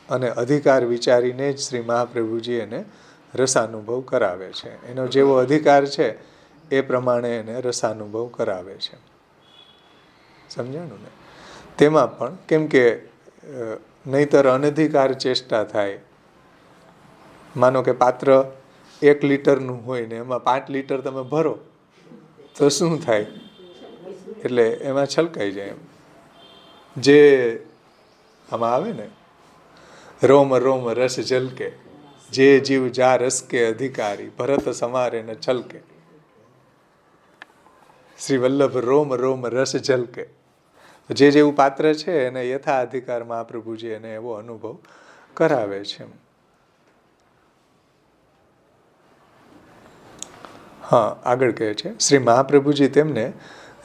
અને અધિકાર વિચારીને જ શ્રી મહાપ્રભુજી એને રસાનુભવ કરાવે છે. એનો જેવો અધિકાર છે એ પ્રમાણે એને રસાનુભવ કરાવે છે. સમજાણું ને? તેમાં પણ કેમ કે નહીતર અનધિકાર ચેષ્ટા થાય. માનો કે પાત્ર 1 લીટરનું હોય ને એમાં 5 લીટર તમે ભરો તો શું થાય? એટલે એમાં છલકાઈ જાય. એમ જે આમાં આવે ને, રોમ રોમ રસ જલકે, જે જીવ જા રસ કે અધિકારી, ભરત સમારે ન છલકે. શ્રી વલ્લભ રોમ રોમ રસ જલકે. જે જેવું પાત્ર છે એને યથા અધિકાર મહાપ્રભુજી એને એવો અનુભવ કરાવે છે. હા, આગળ કહે છે શ્રી મહાપ્રભુજી તેમને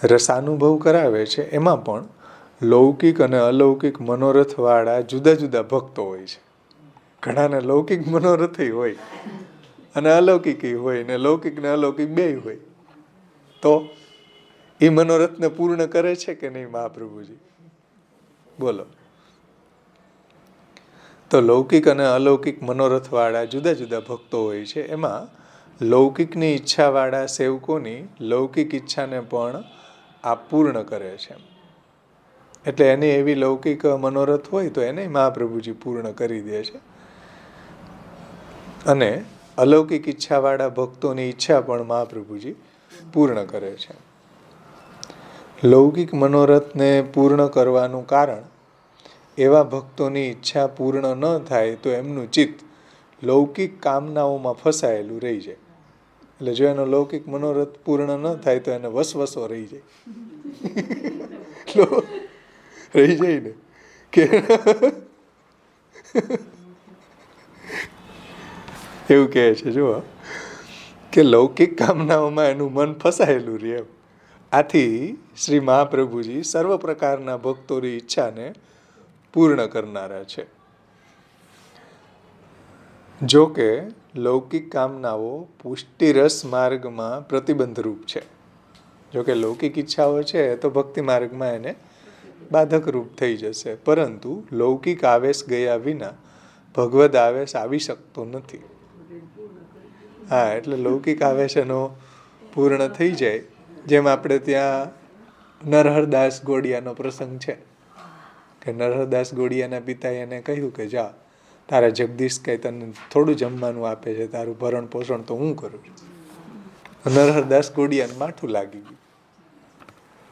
રસાનુભવ કરાવે છે. એમાં પણ લૌકિક અને અલૌકિક મનોરથવાળા જુદા જુદા ભક્તો હોય છે. ઘણાને લૌકિક મનોરથ હોય અને અલૌકિક હોય, ને લૌકિક ને અલૌકિક બેય હોય. તો એ મનોરથને પૂર્ણ કરે છે કે નહીં મહાપ્રભુજી? બોલો. તો લૌકિક અને અલૌકિક મનોરથવાળા જુદા જુદા ભક્તો હોય છે. એમાં લૌકિકની ઈચ્છાવાળા સેવકોની લૌકિક ઈચ્છાને પણ આ પૂર્ણ કરે છે. એટલે એની એવી લૌકિક મનોરથ હોય તો એને મહાપ્રભુજી પૂર્ણ કરી દે છે. અને અલૌકિક ઈચ્છાવાળા ભક્તોની ઈચ્છા પણ મહાપ્રભુજી પૂર્ણ કરે છે. લૌકિક મનોરથને પૂર્ણ કરવાનું કારણ, એવા ભક્તોની ઈચ્છા પૂર્ણ ન થાય તો એમનું ચિત્ત લૌકિક કામનાઓમાં ફસાયેલું રહી જાય. એટલે જો એનો લૌકિક મનોરથ પૂર્ણ ન થાય તો એને વસવસો રહી જાય. રહી જાય ને કે એવું કહે છે, જુઓ કે લૌકિક કામનાઓમાં એનું મન ફસાયેલું રહે. આથી શ્રી મહાપ્રભુજી સર્વ પ્રકારના ભક્તોની ઈચ્છાને પૂર્ણ કરનારા છે. જો કે લૌકિક કામનાઓ પુષ્ટિરસ માર્ગમાં પ્રતિબંધરૂપ છે. જો કે લૌકિક ઈચ્છાઓ છે તો ભક્તિ માર્ગમાં એને બાધકરૂપ થઈ જશે, પરંતુ લૌકિક આવેશ ગયા વિના ભગવદ આવેશ આવી શકતો નથી. હા, એટલે લૌકિક આવેશ એનો પૂર્ણ થઈ જાય. જેમ આપણે ત્યાં નરહરદાસ ગોડિયાનો પ્રસંગ છે કે નરહરદાસ ગોડિયાના પિતાએ એને કહ્યું કે જા, તારા જગદીશ કઈ તને થોડું જમવાનું આપે છે, તારું ભરણ પોષણ તો હું કરું છું. નરહરદાસ ગોડિયાને માઠું લાગી ગયું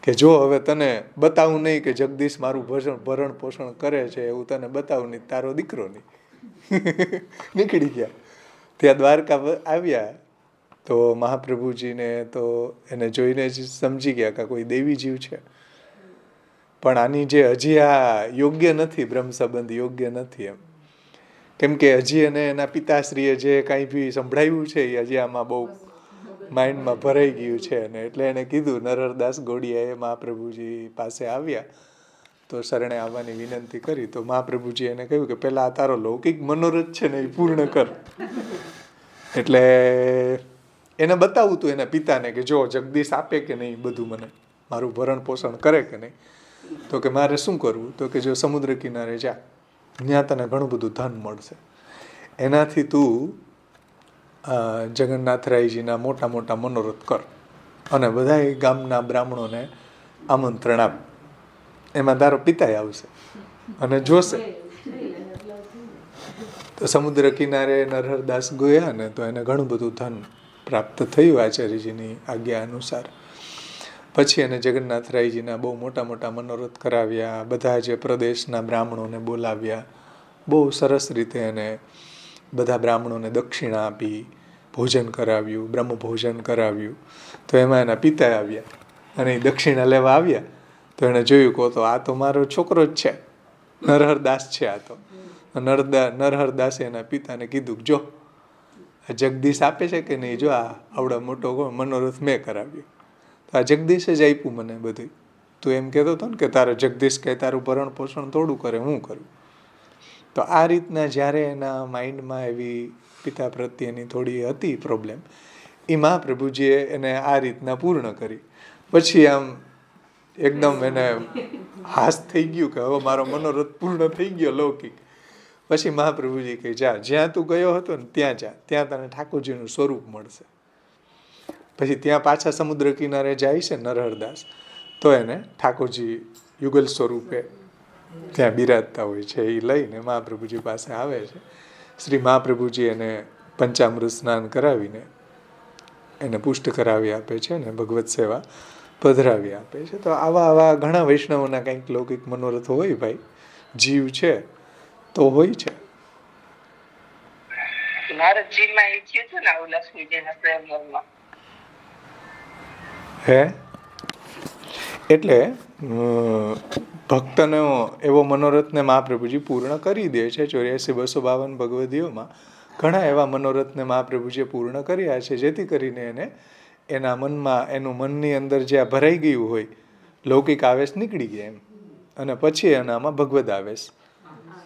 કે જો હવે તને બતાવું નહીં કે જગદીશ મારું ભરણ પોષણ કરે છે, એવું તને બતાવું નહીં, તારો દીકરો નહીં. નીકળી ગયા. ત્યાં દ્વારકા આવ્યા તો મહાપ્રભુજીને તો એને જોઈને જ સમજી ગયા કે કોઈ દેવી જીવ છે. પણ આની જે હજી આ યોગ્ય નથી, બ્રહ્મ સંબંધ યોગ્ય નથી. એમ કેમ કે હજી એને એના પિતાશ્રીએ જે કાંઈ બી સંભળાવ્યું છે એ હજી આમાં બહુ માઇન્ડમાં ભરાઈ ગયું છે. અને એટલે એને કીધું, નરહરદાસ ગોડિયાએ મહાપ્રભુજી પાસે આવ્યા તો શરણે આવવાની વિનંતી કરી. તો મહાપ્રભુજી એને કહ્યું કે પહેલાં આ તારો લૌકિક મનોરથ છે ને એ પૂર્ણ કર. એટલે એને બતાવવું હતું એના પિતાને કે જો જગદીશ આપે કે નહીં, બધું મને મારું ભરણ પોષણ કરે કે નહીં. તો કે મારે શું કરવું? તો કે જો સમુદ્ર કિનારે જા, ત્યાં તને ઘણું બધું ધન મળશે, એનાથી તું જગન્નાથરાયજીના મોટા મોટા મનોરથ કર અને બધાય ગામના બ્રાહ્મણોને આમંત્રણ આપ. એમાં તારો પિતાય આવશે અને જોશે. તો સમુદ્ર કિનારે નરહરદાસ ગયા ને તો એને ઘણું બધું ધન પ્રાપ્ત થયું આચાર્યજીની આજ્ઞા અનુસાર. પછી એને જગન્નાથરાયજીના બહુ મોટા મોટા મનોરથ કરાવ્યા, બધા જે પ્રદેશના બ્રાહ્મણોને બોલાવ્યા, બહુ સરસ રીતે એને બધા બ્રાહ્મણોને દક્ષિણા આપી, ભોજન કરાવ્યું, બ્રહ્મ ભોજન કરાવ્યું. તો એમાં એના પિતા આવ્યા અને એ દક્ષિણા લેવા આવ્યા તો એણે જોયું કહો તો આ તો મારો છોકરો જ છે, નરહરદાસ છે આ તો. નરહરદાસે એના પિતાને કીધું જો જગદીશ આપે છે કે નહીં, જો આ આવડા મોટો મનોરથ મેં કરાવ્યો. તો આ જગદીશે જ આપ્યું મને બધું. તું એમ કહેતો હતો ને કે તારો જગદીશ કંઈ તારું ભરણ પોષણ થોડું કરે, હું કરું. તો આ રીતના જ્યારે એના માઇન્ડમાં એવી પિતા પ્રત્યેની થોડી હતી પ્રોબ્લેમ, એ મહાપ્રભુજીએ એને આ રીતના પૂર્ણ કરી. પછી આમ એકદમ એને હાસ થઈ ગયું કે હવે મારો મનોરથ પૂર્ણ થઈ ગયો લૌકિક. પછી મહાપ્રભુજી કહે જા, જ્યાં તું ગયો હતો ને ત્યાં જા, ત્યાં તને ઠાકોરજીનું સ્વરૂપ મળશે. પછી ત્યાં પાછા સમુદ્ર કિનારે જાય છે નરહરદાસ, તો એને ઠાકોરજી યુગલ સ્વરૂપે ત્યાં બિરાજતા હોય છે. એ લઈને મહાપ્રભુજી પાસે આવે છે. શ્રી મહાપ્રભુજી એને પંચામૃત સ્નાન કરાવીને એને પુષ્ટ કરાવી આપે છે ને ભગવત સેવા પધરાવી આપે છે. તો આવા ઘણા વૈષ્ણવોના કંઈક લૌકિક મનોરથ હોય ભાઈ, જીવ છે તો હોય છે.
નારદજીમાં એ થયું હતું ને આવું લક્ષ્મીજીના સ્વયંવરમાં.
હે એટલે ભક્તનો એવો મનોરથને મહાપ્રભુજી પૂર્ણ કરી દે છે. 84-252 ભગવદીઓમાં ઘણા એવા મનોરથને મહાપ્રભુજીએ પૂર્ણ કર્યા છે, જેથી કરીને એને એના મનમાં, એનું મનની અંદર જે આ ભરાઈ ગયું હોય લૌકિક આવેશ નીકળી ગયા એમ. અને પછી એનામાં ભગવદ આવેશ,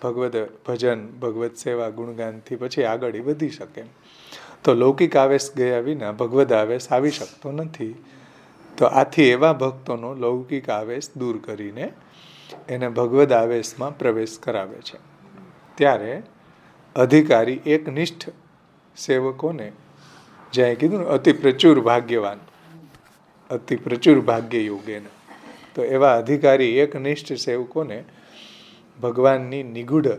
ભગવદ ભજન, ભગવત સેવા, ગુણગાનથી પછી આગળ એ વધી શકે. તો લૌકિક આવેશ ગયા વિના ભગવદ આવેશ આવી શકતો નથી. તો આથી એવા ભક્તોનો લૌકિક આવેશ દૂર કરીને એને ભગવદ આવેશમાં પ્રવેશ કરાવે છે. ત્યારે અધિકારી એકનિષ્ઠ સેવકોને, જ્યાં કીધું ને અતિ પ્રચુર ભાગ્યવાન, અતિ પ્રચુર ભાગ્ય યોગેન, તો એવા અધિકારી એકનિષ્ઠ સેવકોને ભગવાનની નિગૂઢ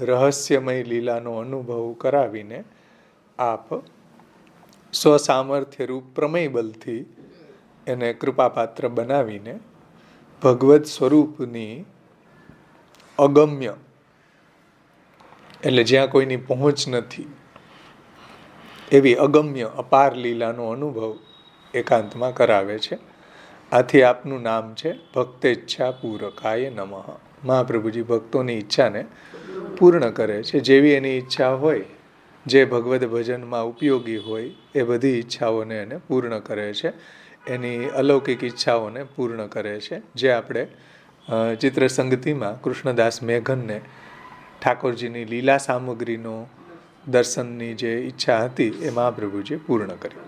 રહસ્યમય લીલાનો અનુભવ કરાવીને આપ સ્વસામર્થ્ય રૂપ પ્રમેય બલથી એને કૃપાપાત્ર બનાવીને ભગવત સ્વરૂપની અગમ્ય, એટલે જ્યાં કોઈની પહોંચ નથી એવી અગમ્ય અપાર લીલાનો અનુભવ એકાંતમાં કરાવે છે. આથી આપનું નામ છે ભક્તેચ્છા પૂરકાય નમઃ. મહાપ્રભુજી ભક્તોની ઈચ્છાને પૂર્ણ કરે છે. જેવી એની ઈચ્છા હોય, જે ભગવદ ભજનમાં ઉપયોગી હોય એ બધી ઈચ્છાઓને એને પૂર્ણ કરે છે. એની અલૌકિક ઈચ્છાઓને પૂર્ણ કરે છે. જે આપણે ચિત્ર સંગતિમાં કૃષ્ણદાસ મેઘનને ઠાકોરજીની લીલા સામગ્રીનો દર્શનની જે ઈચ્છા હતી એ મહાપ્રભુજીએ પૂર્ણ કરી.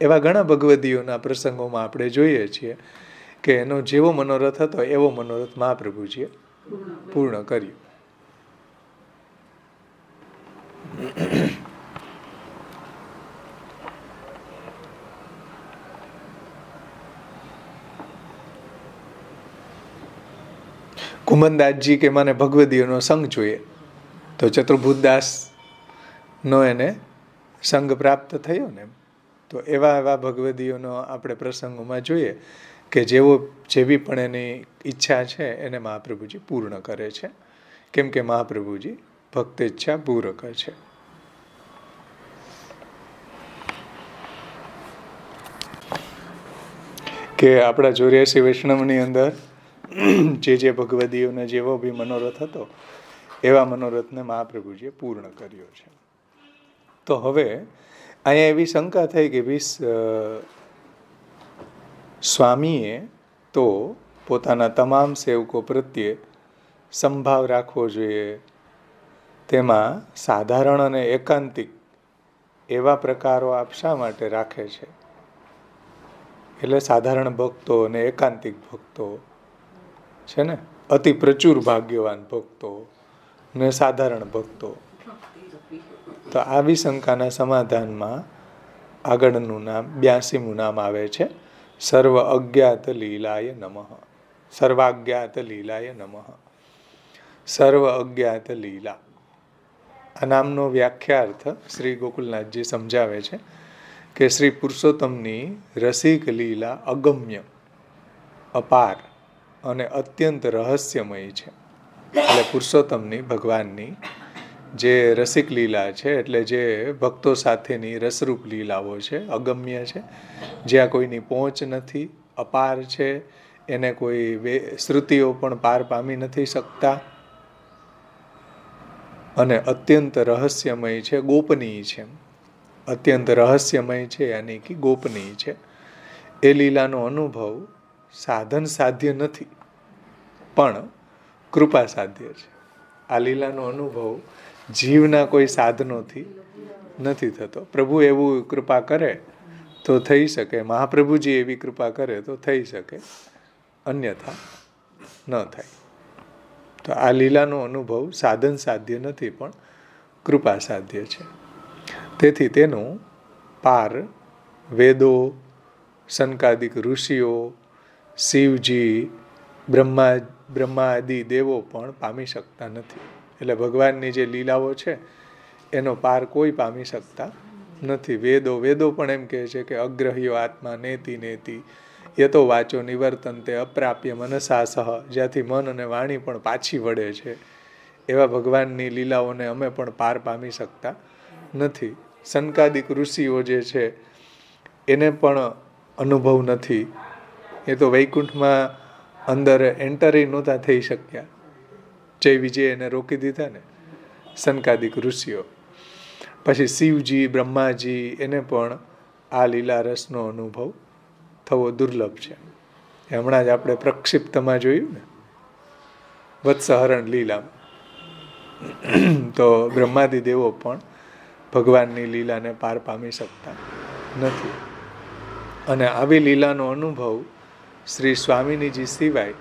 એવા ઘણા ભગવદીઓના પ્રસંગોમાં આપણે જોઈએ છીએ કે એનો જેવો મનોરથ હતો એવો મનોરથ મહાપ્રભુજીએ પૂર્ણ કર્યું. કુમનદાસજી કે મને ભગવદીઓનો સંગ જોઈએ, તો ચતુર્ભુતદાસનો એને સંગ પ્રાપ્ત થયો ને. તો એવા ભગવદીઓનો આપણે પ્રસંગોમાં જોઈએ કે જેવી પણ એની ઈચ્છા છે એને મહાપ્રભુજી પૂર્ણ કરે છે. કેમ કે મહાપ્રભુજી ભક્તેચ્છા પૂરક છે. કે આપણા 84 વૈષ્ણવની અંદર જે ભગવદીઓને જેવો બી મનોરથ હતો એવા મનોરથને મહાપ્રભુજીએ પૂર્ણ કર્યો છે. તો હવે અહીંયા એવી શંકા થઈ કે સ્વામીએ તો પોતાના તમામ સેવકો પ્રત્યે સંભાવ રાખવો જોઈએ. તેમાં સાધારણ અને એકાંતિક એવા પ્રકારો આપ શા માટે રાખે છે? એટલે સાધારણ ભક્તો અને એકાંતિક ભક્તો છે ને, અતિ પ્રચુર ભાગ્યવાન ભક્તો ને સાધારણ ભક્તો. તો આવી શંકાના સમાધાનમાં આગળનું નામ 82મું નામ આવે છે સર્વ અજ્ઞાત લીલાય નમઃ. સર્વાજ્ઞાત લીલાય નમઃ. સર્વ અજ્ઞાત લીલા. આ નામનો વ્યાખ્યાર્થ શ્રી ગોકુલનાથજી સમજાવે છે કે શ્રી પુરુષોત્તમની રસિક લીલા અગમ્ય, અપાર અને અત્યંત રહસ્યમય છે. એટલે પુરુષોત્તમની, ભગવાનની જે રસિક લીલા છે, એટલે જે ભક્તો સાથેની રસરૂપ લીલાઓ છે, અગમ્ય છે, જ્યાં કોઈની પહોંચ નથી, અપાર છે, એને કોઈ શ્રુતિઓ પણ પાર પામી નથી શકતા, અને અત્યંત રહસ્યમય છે, ગોપનીય છે. અત્યંત રહસ્યમય છે યાની કે ગોપનીય છે. એ લીલાનો અનુભવ સાધન સાધ્ય નથી, પણ કૃપા સાધ્ય છે. આ લીલાનો અનુભવ જીવના કોઈ સાધનોથી નથી થતો. પ્રભુ એવું કૃપા કરે તો થઈ શકે, મહાપ્રભુજી એવી કૃપા કરે તો થઈ શકે, અન્યથા ન થાય. તો આ લીલાનો અનુભવ સાધન સાધ્ય નથી, પણ કૃપા સાધ્ય છે. તેથી તેનું પાર વેદો, સનકાદિક ઋષિઓ, શિવજી, બ્રહ્મા આદિ દેવો પણ પામી શકતા નથી. એટલે ભગવાનની જે લીલાઓ છે એનો પાર કોઈ પામી શકતા નથી. વેદો પણ એમ કહે છે કે અગ્રહ્યો આત્મા નેતિ નેતિ યતો વાચો નિવર્તનતે અપ્રાપ્ય મનસા સહ. જ્યાંથી મન અને વાણી પણ પાછી વળે છે, એવા ભગવાનની લીલાઓને અમે પણ પાર પામી શકતા નથી. સનકાદિક ઋષિઓ જે છે એને પણ અનુભવ નથી. એ તો વૈકુંઠમાં અંદર એન્ટરી નહોતા થઈ શક્યા. જય વિજય એને રોકી દીધા ને સનકાદિક ઋષિઓ. પછી શિવજી, બ્રહ્માજી, એને પણ આ લીલા રસનો અનુભવ થવો દુર્લભ છે. હમણાં જ આપણે પ્રક્ષિપ્તમાં જોયું ને, વત્સહરણ લીલામાં, તો બ્રહ્માદિ દેવો પણ ભગવાનની લીલાને પાર પામી શકતા નથી. અને આવી લીલાનો અનુભવ શ્રી સ્વામિનીજી સિવાય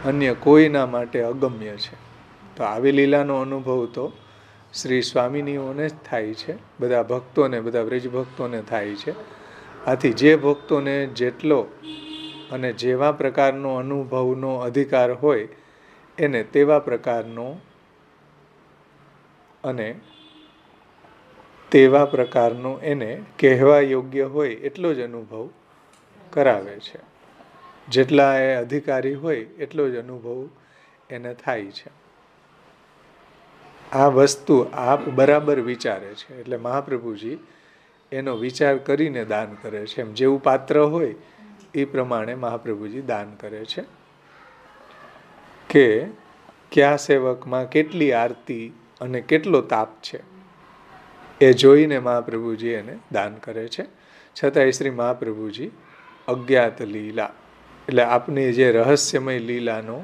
અન્ય કોઈના માટે અગમ્ય છે. તો આવી લીલાનો અનુભવ તો શ્રી સ્વામિનીઓને જ થાય છે, બધા ભક્તોને, બધા વ્રજ ભક્તોને થાય છે. આથી જે ભક્તોને જેટલો અને જેવા પ્રકારનો અનુભવનો અધિકાર હોય એને તેવા પ્રકારનો અને તેવા પ્રકારનો એને કહેવા યોગ્ય હોય એટલો જ અનુભવ કરાવે છે. જેટલા એ અધિકારી હોય એટલો જ અનુભવ એને થાય છે. આ વસ્તુ આપ બરાબર વિચારે છે. એટલે મહાપ્રભુજી એનો વિચાર કરીને દાન કરે છે. એમ જેવું પાત્ર હોય એ પ્રમાણે મહાપ્રભુજી દાન કરે છે. કે કયા સેવકમાં કેટલી આરતી અને કેટલો તાપ છે એ જોઈને મહાપ્રભુજી એને દાન કરે છે. છતાંય શ્રી મહાપ્રભુજી અજ્ઞાત લીલા, એટલે આપની જે રહસ્યમય લીલાનો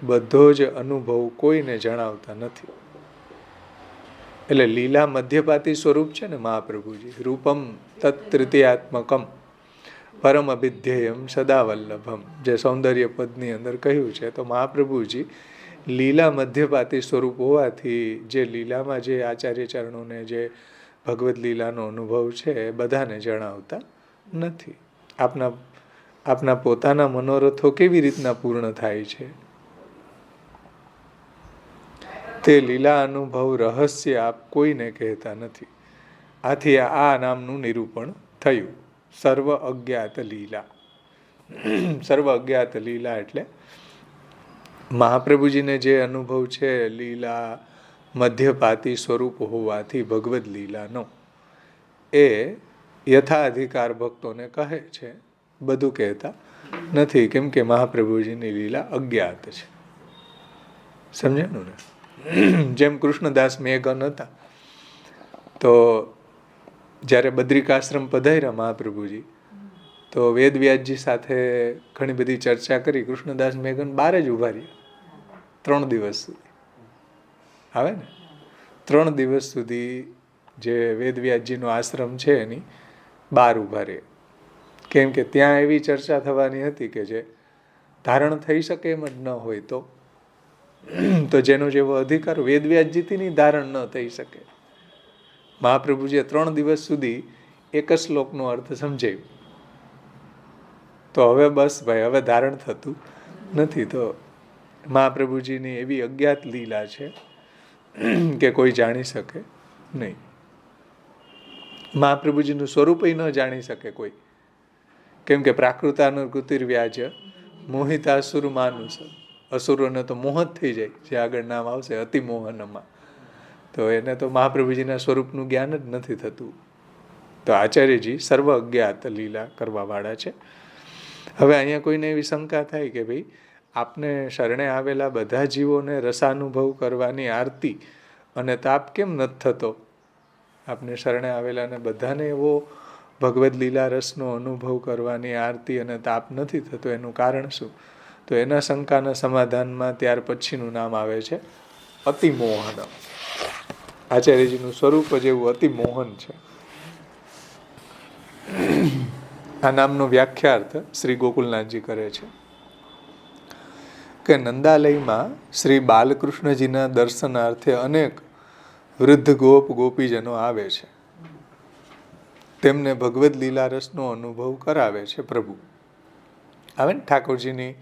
બધો જ અનુભવ કોઈને જણાવતા નથી. એટલે લીલા મધ્યપાતી સ્વરૂપ છે ને મહાપ્રભુજી. રૂપમ તત્તૃતીયાત્મકમ પરમ અભિધ્યેયમ સદા વલ્લભમ, જે સૌંદર્ય પદની અંદર કહ્યું છે. તો મહાપ્રભુજી લીલા મધ્યપાતી સ્વરૂપ હોવાથી જે લીલામાં જે આચાર્ય ચરણોને જે ભગવદ્ લીલાનો અનુભવ છે એ બધાને જણાવતા નથી. આપના પોતાના મનોરથો કેવી રીતના પૂર્ણ થાય છે તે લીલા અનુભવ રહસ્ય આપ કોઈને કહેતા નથી. આથી આ નામનું નિરૂપણ થયું, સર્વ અજ્ઞાત લીલા. સર્વ અજ્ઞાત લીલા એટલે મહાપ્રભુજીને જે અનુભવ છે લીલા મધ્યપાતી સ્વરૂપ હોવાથી ભગવદ્ લીલાનો, એ યથાધિકાર ભક્તોને કહે છે, બધું કહેતા નથી. કેમ કે મહાપ્રભુજીની લીલા અજ્ઞાત છે. સમજાણું ને? જેમ કૃષ્ણદાસ મેઘન હતા, તો જ્યારે બદ્રિકાશ્રમ પધાર્યા મહાપ્રભુજી, તો વેદવ્યાસજી સાથે ઘણી બધી ચર્ચા કરી. કૃષ્ણદાસ મેઘન બહાર જ ઉભા રહ્યા 3 દિવસ સુધી. આવે ને, 3 દિવસ સુધી જે વેદવ્યાસજીનો આશ્રમ છે એની બહાર ઉભા રહ્યા. કેમ કે ત્યાં એવી ચર્ચા થવાની હતી કે જે ધારણ થઈ શકે એમ જ ન હોય તો જેનો જેવો અધિકાર વેદવ્યાસજીથી ધારણ ન થઈ શકે. મહાપ્રભુજીએ 3 દિવસ સુધી એક જ શ્લોકનો અર્થ સમજાવ્યું. તો હવે બસ ભાઈ, હવે ધારણ થતું નથી. તો મહાપ્રભુજીની એવી અજ્ઞાત લીલા છે કે કોઈ જાણી શકે નહીં. મહાપ્રભુજીનું સ્વરૂપ ન જાણી શકે કોઈ, કેમ કે પ્રાકૃતાનુકૃતિર્વ્યાજ મોહિતાસુર માનુસ, અસુરોને તો મોહ જ થઈ જાય, જે આગળ નામ આવશે અતિમોહનમાં. તો એને તો મહાપ્રભુજીના સ્વરૂપનું જ્ઞાન જ નથી થતું. તો આચાર્યજી સર્વ અજ્ઞાત લીલા કરવાવાળા છે. હવે અહીંયા કોઈને એવી શંકા થાય કે ભાઈ, આપને શરણે આવેલા બધા જીવોને રસાનુભવ કરવાની આરતી અને તાપ કેમ નથી થતો? આપને શરણે આવેલાને બધાને એવો ભગવદ્ લીલા રસનો અનુભવ કરવાની આરતી અને તાપ નથી થતો, એનું કારણ શું? તો એના શંકાના સમાધાનમાં ત્યાર પછીનું નામ આવે છે અતિમોહન. આચાર્યજીનું સ્વરૂપ જ એવું અતિમોહન છે. આ નામનો વ્યાખ્યાર્થ શ્રી ગોકુલનાથજી કરે છે કે નંદાલયમાં શ્રી બાલકૃષ્ણજીના દર્શનાર્થે અનેક વૃદ્ધ ગોપ ગોપીજનો આવે છે. તેમને ભગવદ્ લીલા રસનો અનુભવ કરાવે છે પ્રભુ. આવે ને ઠાકોરજીની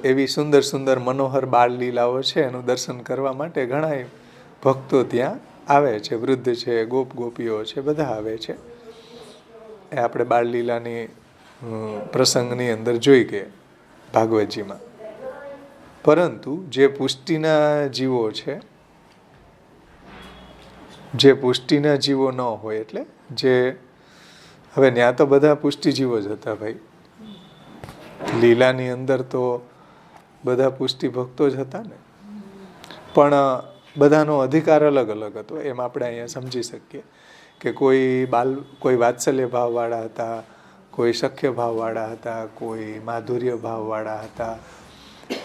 એવી સુંદર સુંદર મનોહર બાળ લીલાઓ છે, એનું દર્શન કરવા માટે ઘણા ભક્તો ત્યાં આવે છે. વૃદ્ધ છે, ગોપ ગોપીઓ છે, બધા આવે છે. એ આપણે બાળ લીલાની પ્રસંગની અંદર જોઈ ગયા ભાગવતજીમાં. પરંતુ જે પુષ્ટિના જીવો છે, જે પુષ્ટિના જીવો ન હોય, એટલે જે હવે ત્યાં તો બધા પુષ્ટિ જીવો જ હતા ભાઈ. લીલાની અંદર તો બધા પુષ્ટિ ભક્તો જ હતા ને, પણ બધાનો અધિકાર અલગ અલગ હતો. એમ આપણે અહીંયા સમજી શકીએ કે કોઈ વાત્સલ્ય ભાવવાળા હતા, કોઈ સખ્ય ભાવવાળા હતા, કોઈ માધુર્ય ભાવવાળા હતા,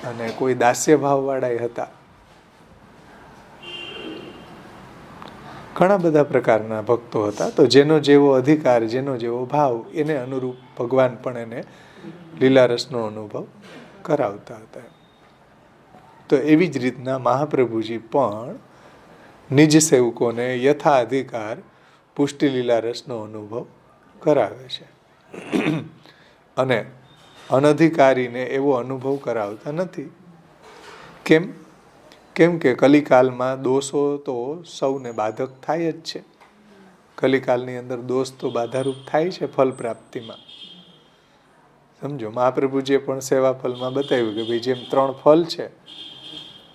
અને કોઈ દાસ્ય ભાવવાળા હતા. ઘણા બધા પ્રકારના ભક્તો હતા. તો જેનો જેવો અધિકાર, જેનો જેવો ભાવ, એને અનુરૂપ ભગવાન પણ એને લીલારસનો અનુભવ કરાવતા હતા. તો એવી જ રીતના મહાપ્રભુજી પણ નિજ સેવકોને યથા અધિકાર પુષ્ટિ લીલારસનો અનુભવ કરાવે છે, અને અનધિકારીને એવો અનુભવ કરાવતા નથી. કેમ કે કલિકાલમાં દોષો તો સૌને બાધક થાય જ છે. કલિકાલની અંદર દોષ તો બાધારૂપ થાય છે ફલ પ્રાપ્તિમાં. સમજો, મહાપ્રભુજીએ પણ સેવા ફલમાં બતાવ્યું કે ભાઈ જેમ 3 ફલ છે,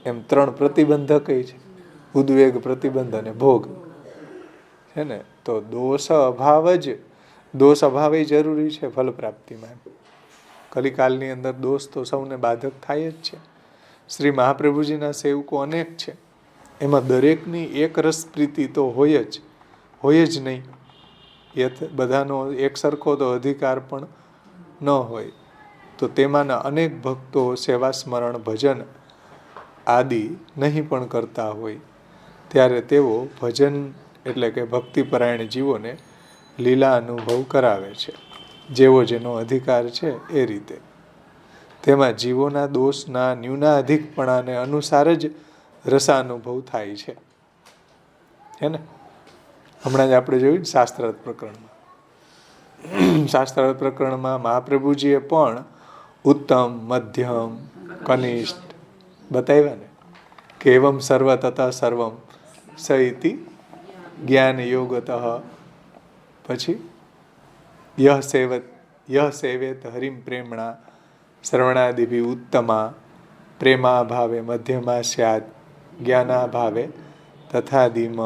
એમ 3 પ્રતિબંધક છે: ઉદ્વેગ, પ્રતિબંધ અને ભોગ. છે ને? તો દોષ અભાવ જરૂરી છે ફલ પ્રાપ્તિમાં. કલિકાલની અંદર દોષ તો સૌને બાધક થાય જ છે. શ્રી મહાપ્રભુજીના સેવકો અનેક છે, એમાં દરેકની એક રસ પ્રીતિ તો હોય જ નહીં. બધાનો એક સરખો તો અધિકાર પણ ન હોય. તો તેમાંના અનેક ભક્તો સેવા સ્મરણ ભજન આદિ નહીં પણ કરતા હોય, ત્યારે તેઓ ભજન એટલે કે ભક્તિપરાયણ જીવોને લીલા અનુભવ કરાવે છે, જેવો જેનો અધિકાર છે એ રીતે. તેમાં જીવોના દોષના ન્યૂનાધિકપણાને અનુસાર જ રસાનુભવ થાય છે. હે ને? હમણાં જ આપણે જોયું શાસ્ત્રાર્થ પ્રકરણમાં. શાસ્ત્રાર્થ પ્રકરણમાં મહાપ્રભુજીએ પણ ઉત્તમ, મધ્યમ, કનિષ્ઠ બતાવ્યા ને કે એવમ સર્વ તથા સર્વમ સઈતિ જ્ઞાન યોગતઃ. પછી યહ સેવેત હરિમ પ્રેમણા શ્રવણાદિભિ ઉત્તમા પ્રેમાભાવે મધ્યમા સ્યાદ જ્ઞાનાભાવે તથાદિમ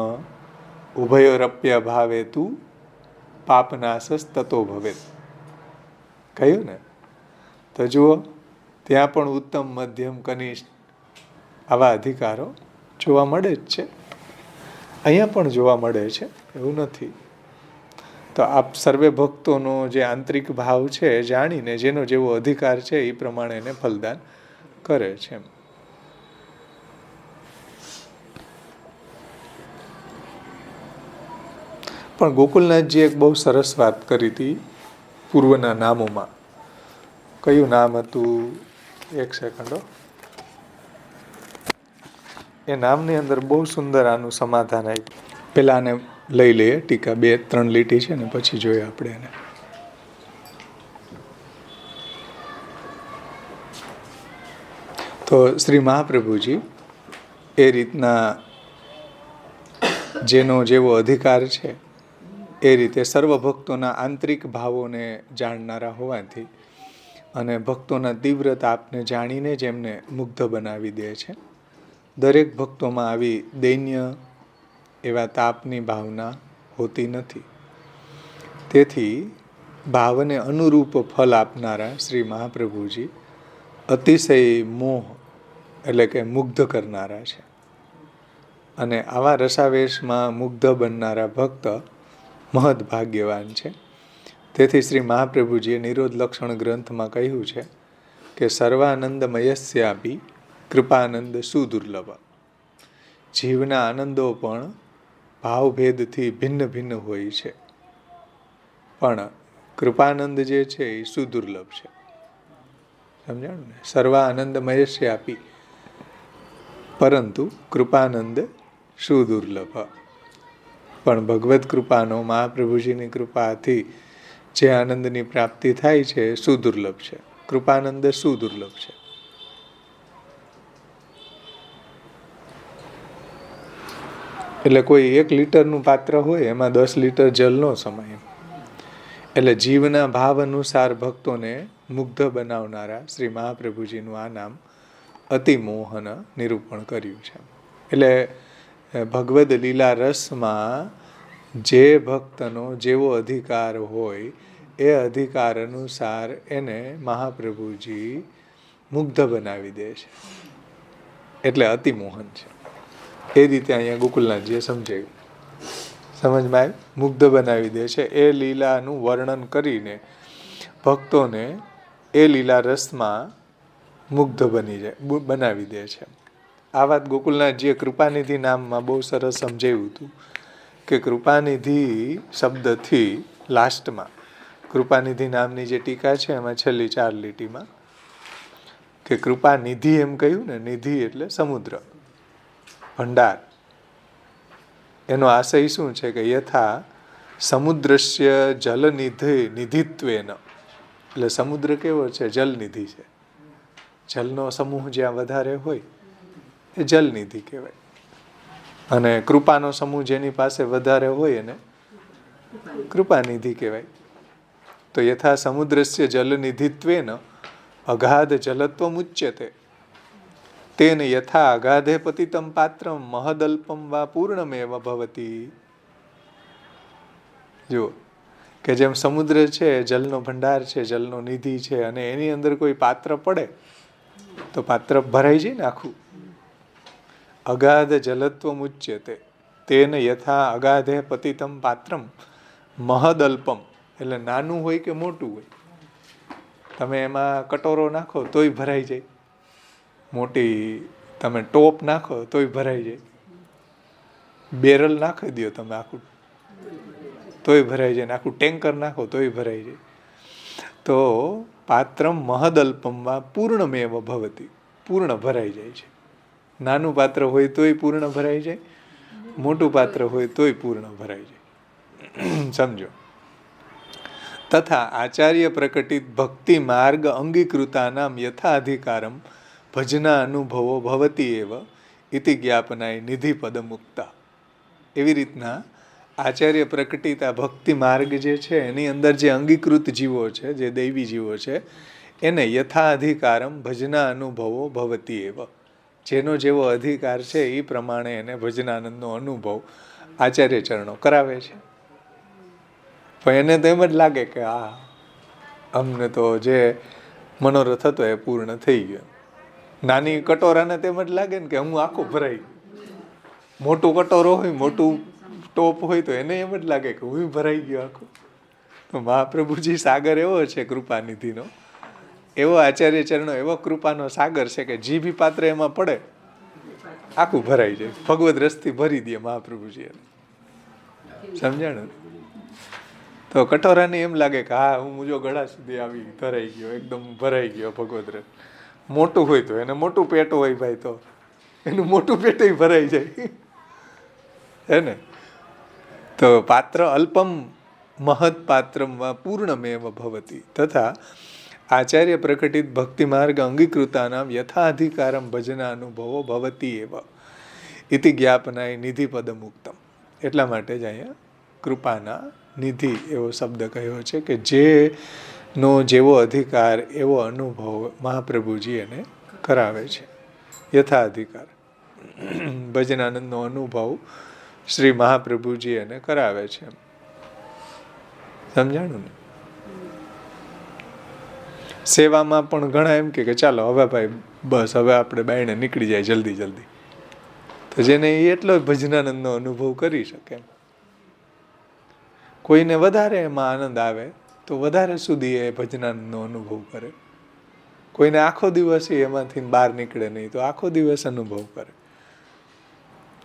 ઉભયોરપ્ય ભાવે તું પાપનાશસ તતો ભવેત. કહ્યું ને? તો જુઓ, ત્યાં પણ ઉત્તમ, મધ્યમ, કનિષ્ઠ આવા અધિકારો જોવા મળે જ છે. અહીંયા પણ જોવા મળે છે, એવું નથી. તો આપ સર્વે ભક્તોનો જે આંતરિક ભાવ છે એ જાણીને જેનો જેવો અધિકાર છે એ પ્રમાણે એને ફલદાન કરે છે. પણ ગોકુલનાથજી એક બહુ સરસ વાત કરી હતી પૂર્વના નામોમાં. કયું નામ હતું? એક સેકન્ડો. એ નામની અંદર બહુ સુંદર આનું સમાધાન આપ્યું. પેલા આને લઈ લઈએ ટીકા, 2-3 લીટી છે ને પછી જોઈએ આપણે એને. તો શ્રી મહાપ્રભુજી એ રીતના જેનો જેવો અધિકાર છે એ રીતે સર્વ ભક્તોના આંતરિક ભાવોને જાણનારા હોવાથી અને ભક્તોના તીવ્ર તાપને જાણીને જ એમને મુગ્ધ બનાવી દે છે. દરેક ભક્તોમાં આવી દૈન્ય એવા તાપની ભાવના હોતી નથી. તેથી ભાવને અનુરૂપ ફલ આપનારા શ્રી મહાપ્રભુજી અતિશય મોહ એટલે કે મુગ્ધ કરનારા છે. અને આવા રસાવેશમાં મુગ્ધ બનનારા ભક્ત મહદ ભાગ્યવાન છે. તેથી શ્રી મહાપ્રભુજીએ નિરોધ લક્ષણ ગ્રંથમાં કહ્યું છે કે સર્વાનંદમયસ્યાપી કૃપાનંદ સુદુર્લભ. જીવના આનંદો પણ ભાવભેદથી ભિન્ન ભિન્ન હોય છે, પણ કૃપાનંદ જે છે એ સુદુર્લભ છે. સમજાણું ને? સર્વાનંદમયસ્યાપી પરંતુ કૃપાનંદ સુદુર્લભ. પણ ભગવત કૃપાનો, મહાપ્રભુજીની કૃપાથી જે આનંદની પ્રાપ્તિ થાય છે એ સુદુર્લભ છે. કૃપાનંદ સુદુર્લભ છે. એટલે કોઈ 1 લીટરનું પાત્ર હોય એમાં 10 લીટર જલ નો સમાય. એટલે જીવના ભાવ અનુસાર ભક્તોને મુગ્ધ બનાવનારા શ્રી મહાપ્રભુજીનું આ નામ અતિમોહન નિરૂપણ કર્યું છે. એટલે ભગવદ લીલા રસમાં જે ભક્તનો જેવો અધિકાર હોય એ અધિકાર અનુસાર એને મહાપ્રભુજી મુગ્ધ બનાવી દે છે. એટલે અતિમોહન છે. એ રીતે અહીંયા ગોકુલનાથજીએ સમજાવ્યું. સમજમાં આવ્યું? મુગ્ધ બનાવી દે છે. એ લીલાનું વર્ણન કરીને ભક્તોને એ લીલા રસમાં મુગ્ધ બનાવી દે છે. આ વાત ગોકુલનાથજીએ કૃપાનિધિ નામમાં બહુ સરસ સમજાવ્યું હતું કે કૃપાનિધિ શબ્દથી લાસ્ટમાં કૃપાનિધિ નામની જે ટીકા છે એમાં છેલ્લી 4 લીટીમાં કે કૃપાનિધિ એમ કહ્યું ને, નિધિ એટલે સમુદ્ર, ભંડાર. એનો આશય શું છે કે યથા સમુદ્રસ્ય જલનિધિત્વેન. એટલે સમુદ્ર કેવો છે? જલનિધિ છે. જલનો સમૂહ જ્યાં વધારે હોય એ જલનિધિ કહેવાય. અને કૃપાનો સમૂહ જેની પાસે વધારે હોય એને કૃપાનિધિ કહેવાય. તો યથા સમુદ્રસ્ય જલનિધિત્વેન અગાધ જલત્વમ ઉચ્યતે તેન યથા અગાધે પતિતમ પાત્રમ મહદલ્પમ વા પૂર્ણમેવ ભવતી. જુઓ કે જેમ સમુદ્ર છે, જલનો ભંડાર છે, જલનો નિધિ છે, અને એની અંદર કોઈ પાત્ર પડે તો પાત્ર ભરાઈ જાય ને આખું. અગાધ જલત્વમ ઉચ્યતે તેન યથા અગાધે પતિતમ પાત્રમ મહદલ્પમ. એટલે નાનું હોય કે મોટું હોય, તમે એમાં કટોરો નાખો તોય ભરાઈ જાય. મોટી તમે ટોપ નાખો તોય ભરાઈ જાય. બેરલ નાખી દો તમે આખું તોય ભરાઈ જાય. આખું ટેન્કર નાખો તોય ભરાઈ જાય. તો પાત્રમ મહદલ્પમમાં પૂર્ણમેવ ભવતી. પૂર્ણ ભરાઈ જાય છે. નાનું પાત્ર હોય તોય પૂર્ણ ભરાઈ જાય, મોટું પાત્ર હોય તોય પૂર્ણ ભરાઈ જાય. સમજો. તથા આચાર્ય પ્રકટિત ભક્તિ માર્ગ અંગીકૃતાનામ યથાધિકારમ ભજના અનુભવો ભવતી એવ ઇતિ જ્ઞાપનાય નિધિ પદ મુક્તા. એવી રીતના આચાર્ય પ્રકટિત આ ભક્તિ માર્ગ જે છે એની અંદર જે અંગીકૃત જીવો છે, જે દૈવી જીવો છે, એને યથાધિકારમ ભજના અનુભવો ભવતી એવ. જેનો જેવો અધિકાર છે એ પ્રમાણે એને ભજનાનંદનો અનુભવ આચાર્ય ચરણો કરાવે છે. પણ એને તો એમ જ લાગે કે અમને તો જે મનોરથ હતો એ પૂર્ણ થઈ ગયો. નાની કટોરાને તેમ જ લાગે ને કે હું આખો ભરાઈ. મોટું કટોરો હોય, મોટું ટોપ હોય તો એને એમ જ લાગે કે હું ભરાઈ ગયો આખું. તો મહાપ્રભુજી સાગર એવો છે કૃપાનિધિનો, એવો આચાર્ય ચરણો એવો કૃપાનો સાગર છે કે જે બી પાત્ર એમાં પડે આખું ભરાઈ જાય. ભગવદ રસથી ભરી દે મહાપ્રભુજી. સમજાણું? તો કટોરાને એમ લાગે કે હું જો ગળા સુધી આવી ધરાઈ ગયો, એકદમ ભરાઈ ગયો ભગવદ રસ. મોટું હોય તો એને મોટું પેટ હોય ભાઈ, તો એનું મોટું પેટ ભરાઈ જાય. હે ને? તો પાત્ર અલ્પમ મહદ પાત્રમાં પૂર્ણમેવ ભવતી તથા આચાર્ય પ્રકટિત ભક્તિ માર્ગ અંગીકૃતાનામ યથાધિકારમ ભજનાનુભવો ભવતી એવ ઇતિ જ્ઞાપનાય નિધિ પદમ ઉક્તમ. એટલા માટે જ અહીંયા કૃપાના નિધિ એવો શબ્દ કહ્યો છે કે જેનો જેવો અધિકાર એવો અનુભવ મહાપ્રભુજી એને કરાવે છે. યથાધિકાર ભજનાનંદનો અનુભવ શ્રી મહાપ્રભુજી એને કરાવે છે. સમજાણું ને? સેવામાં પણ ઘણા એમ કે ચાલો હવે ભાઈ બસ હવે આપણે બાયણે નીકળી જાય જલ્દી જલ્દી. તો જેને એ એટલો ભજનાનંદનો અનુભવ કરી શકે. કોઈને વધારે એમાં આનંદ આવે તો વધારે સુધી એ ભજનાનંદનો અનુભવ કરે. કોઈને આખો દિવસ એમાંથી બહાર નીકળે નહીં તો આખો દિવસ અનુભવ કરે.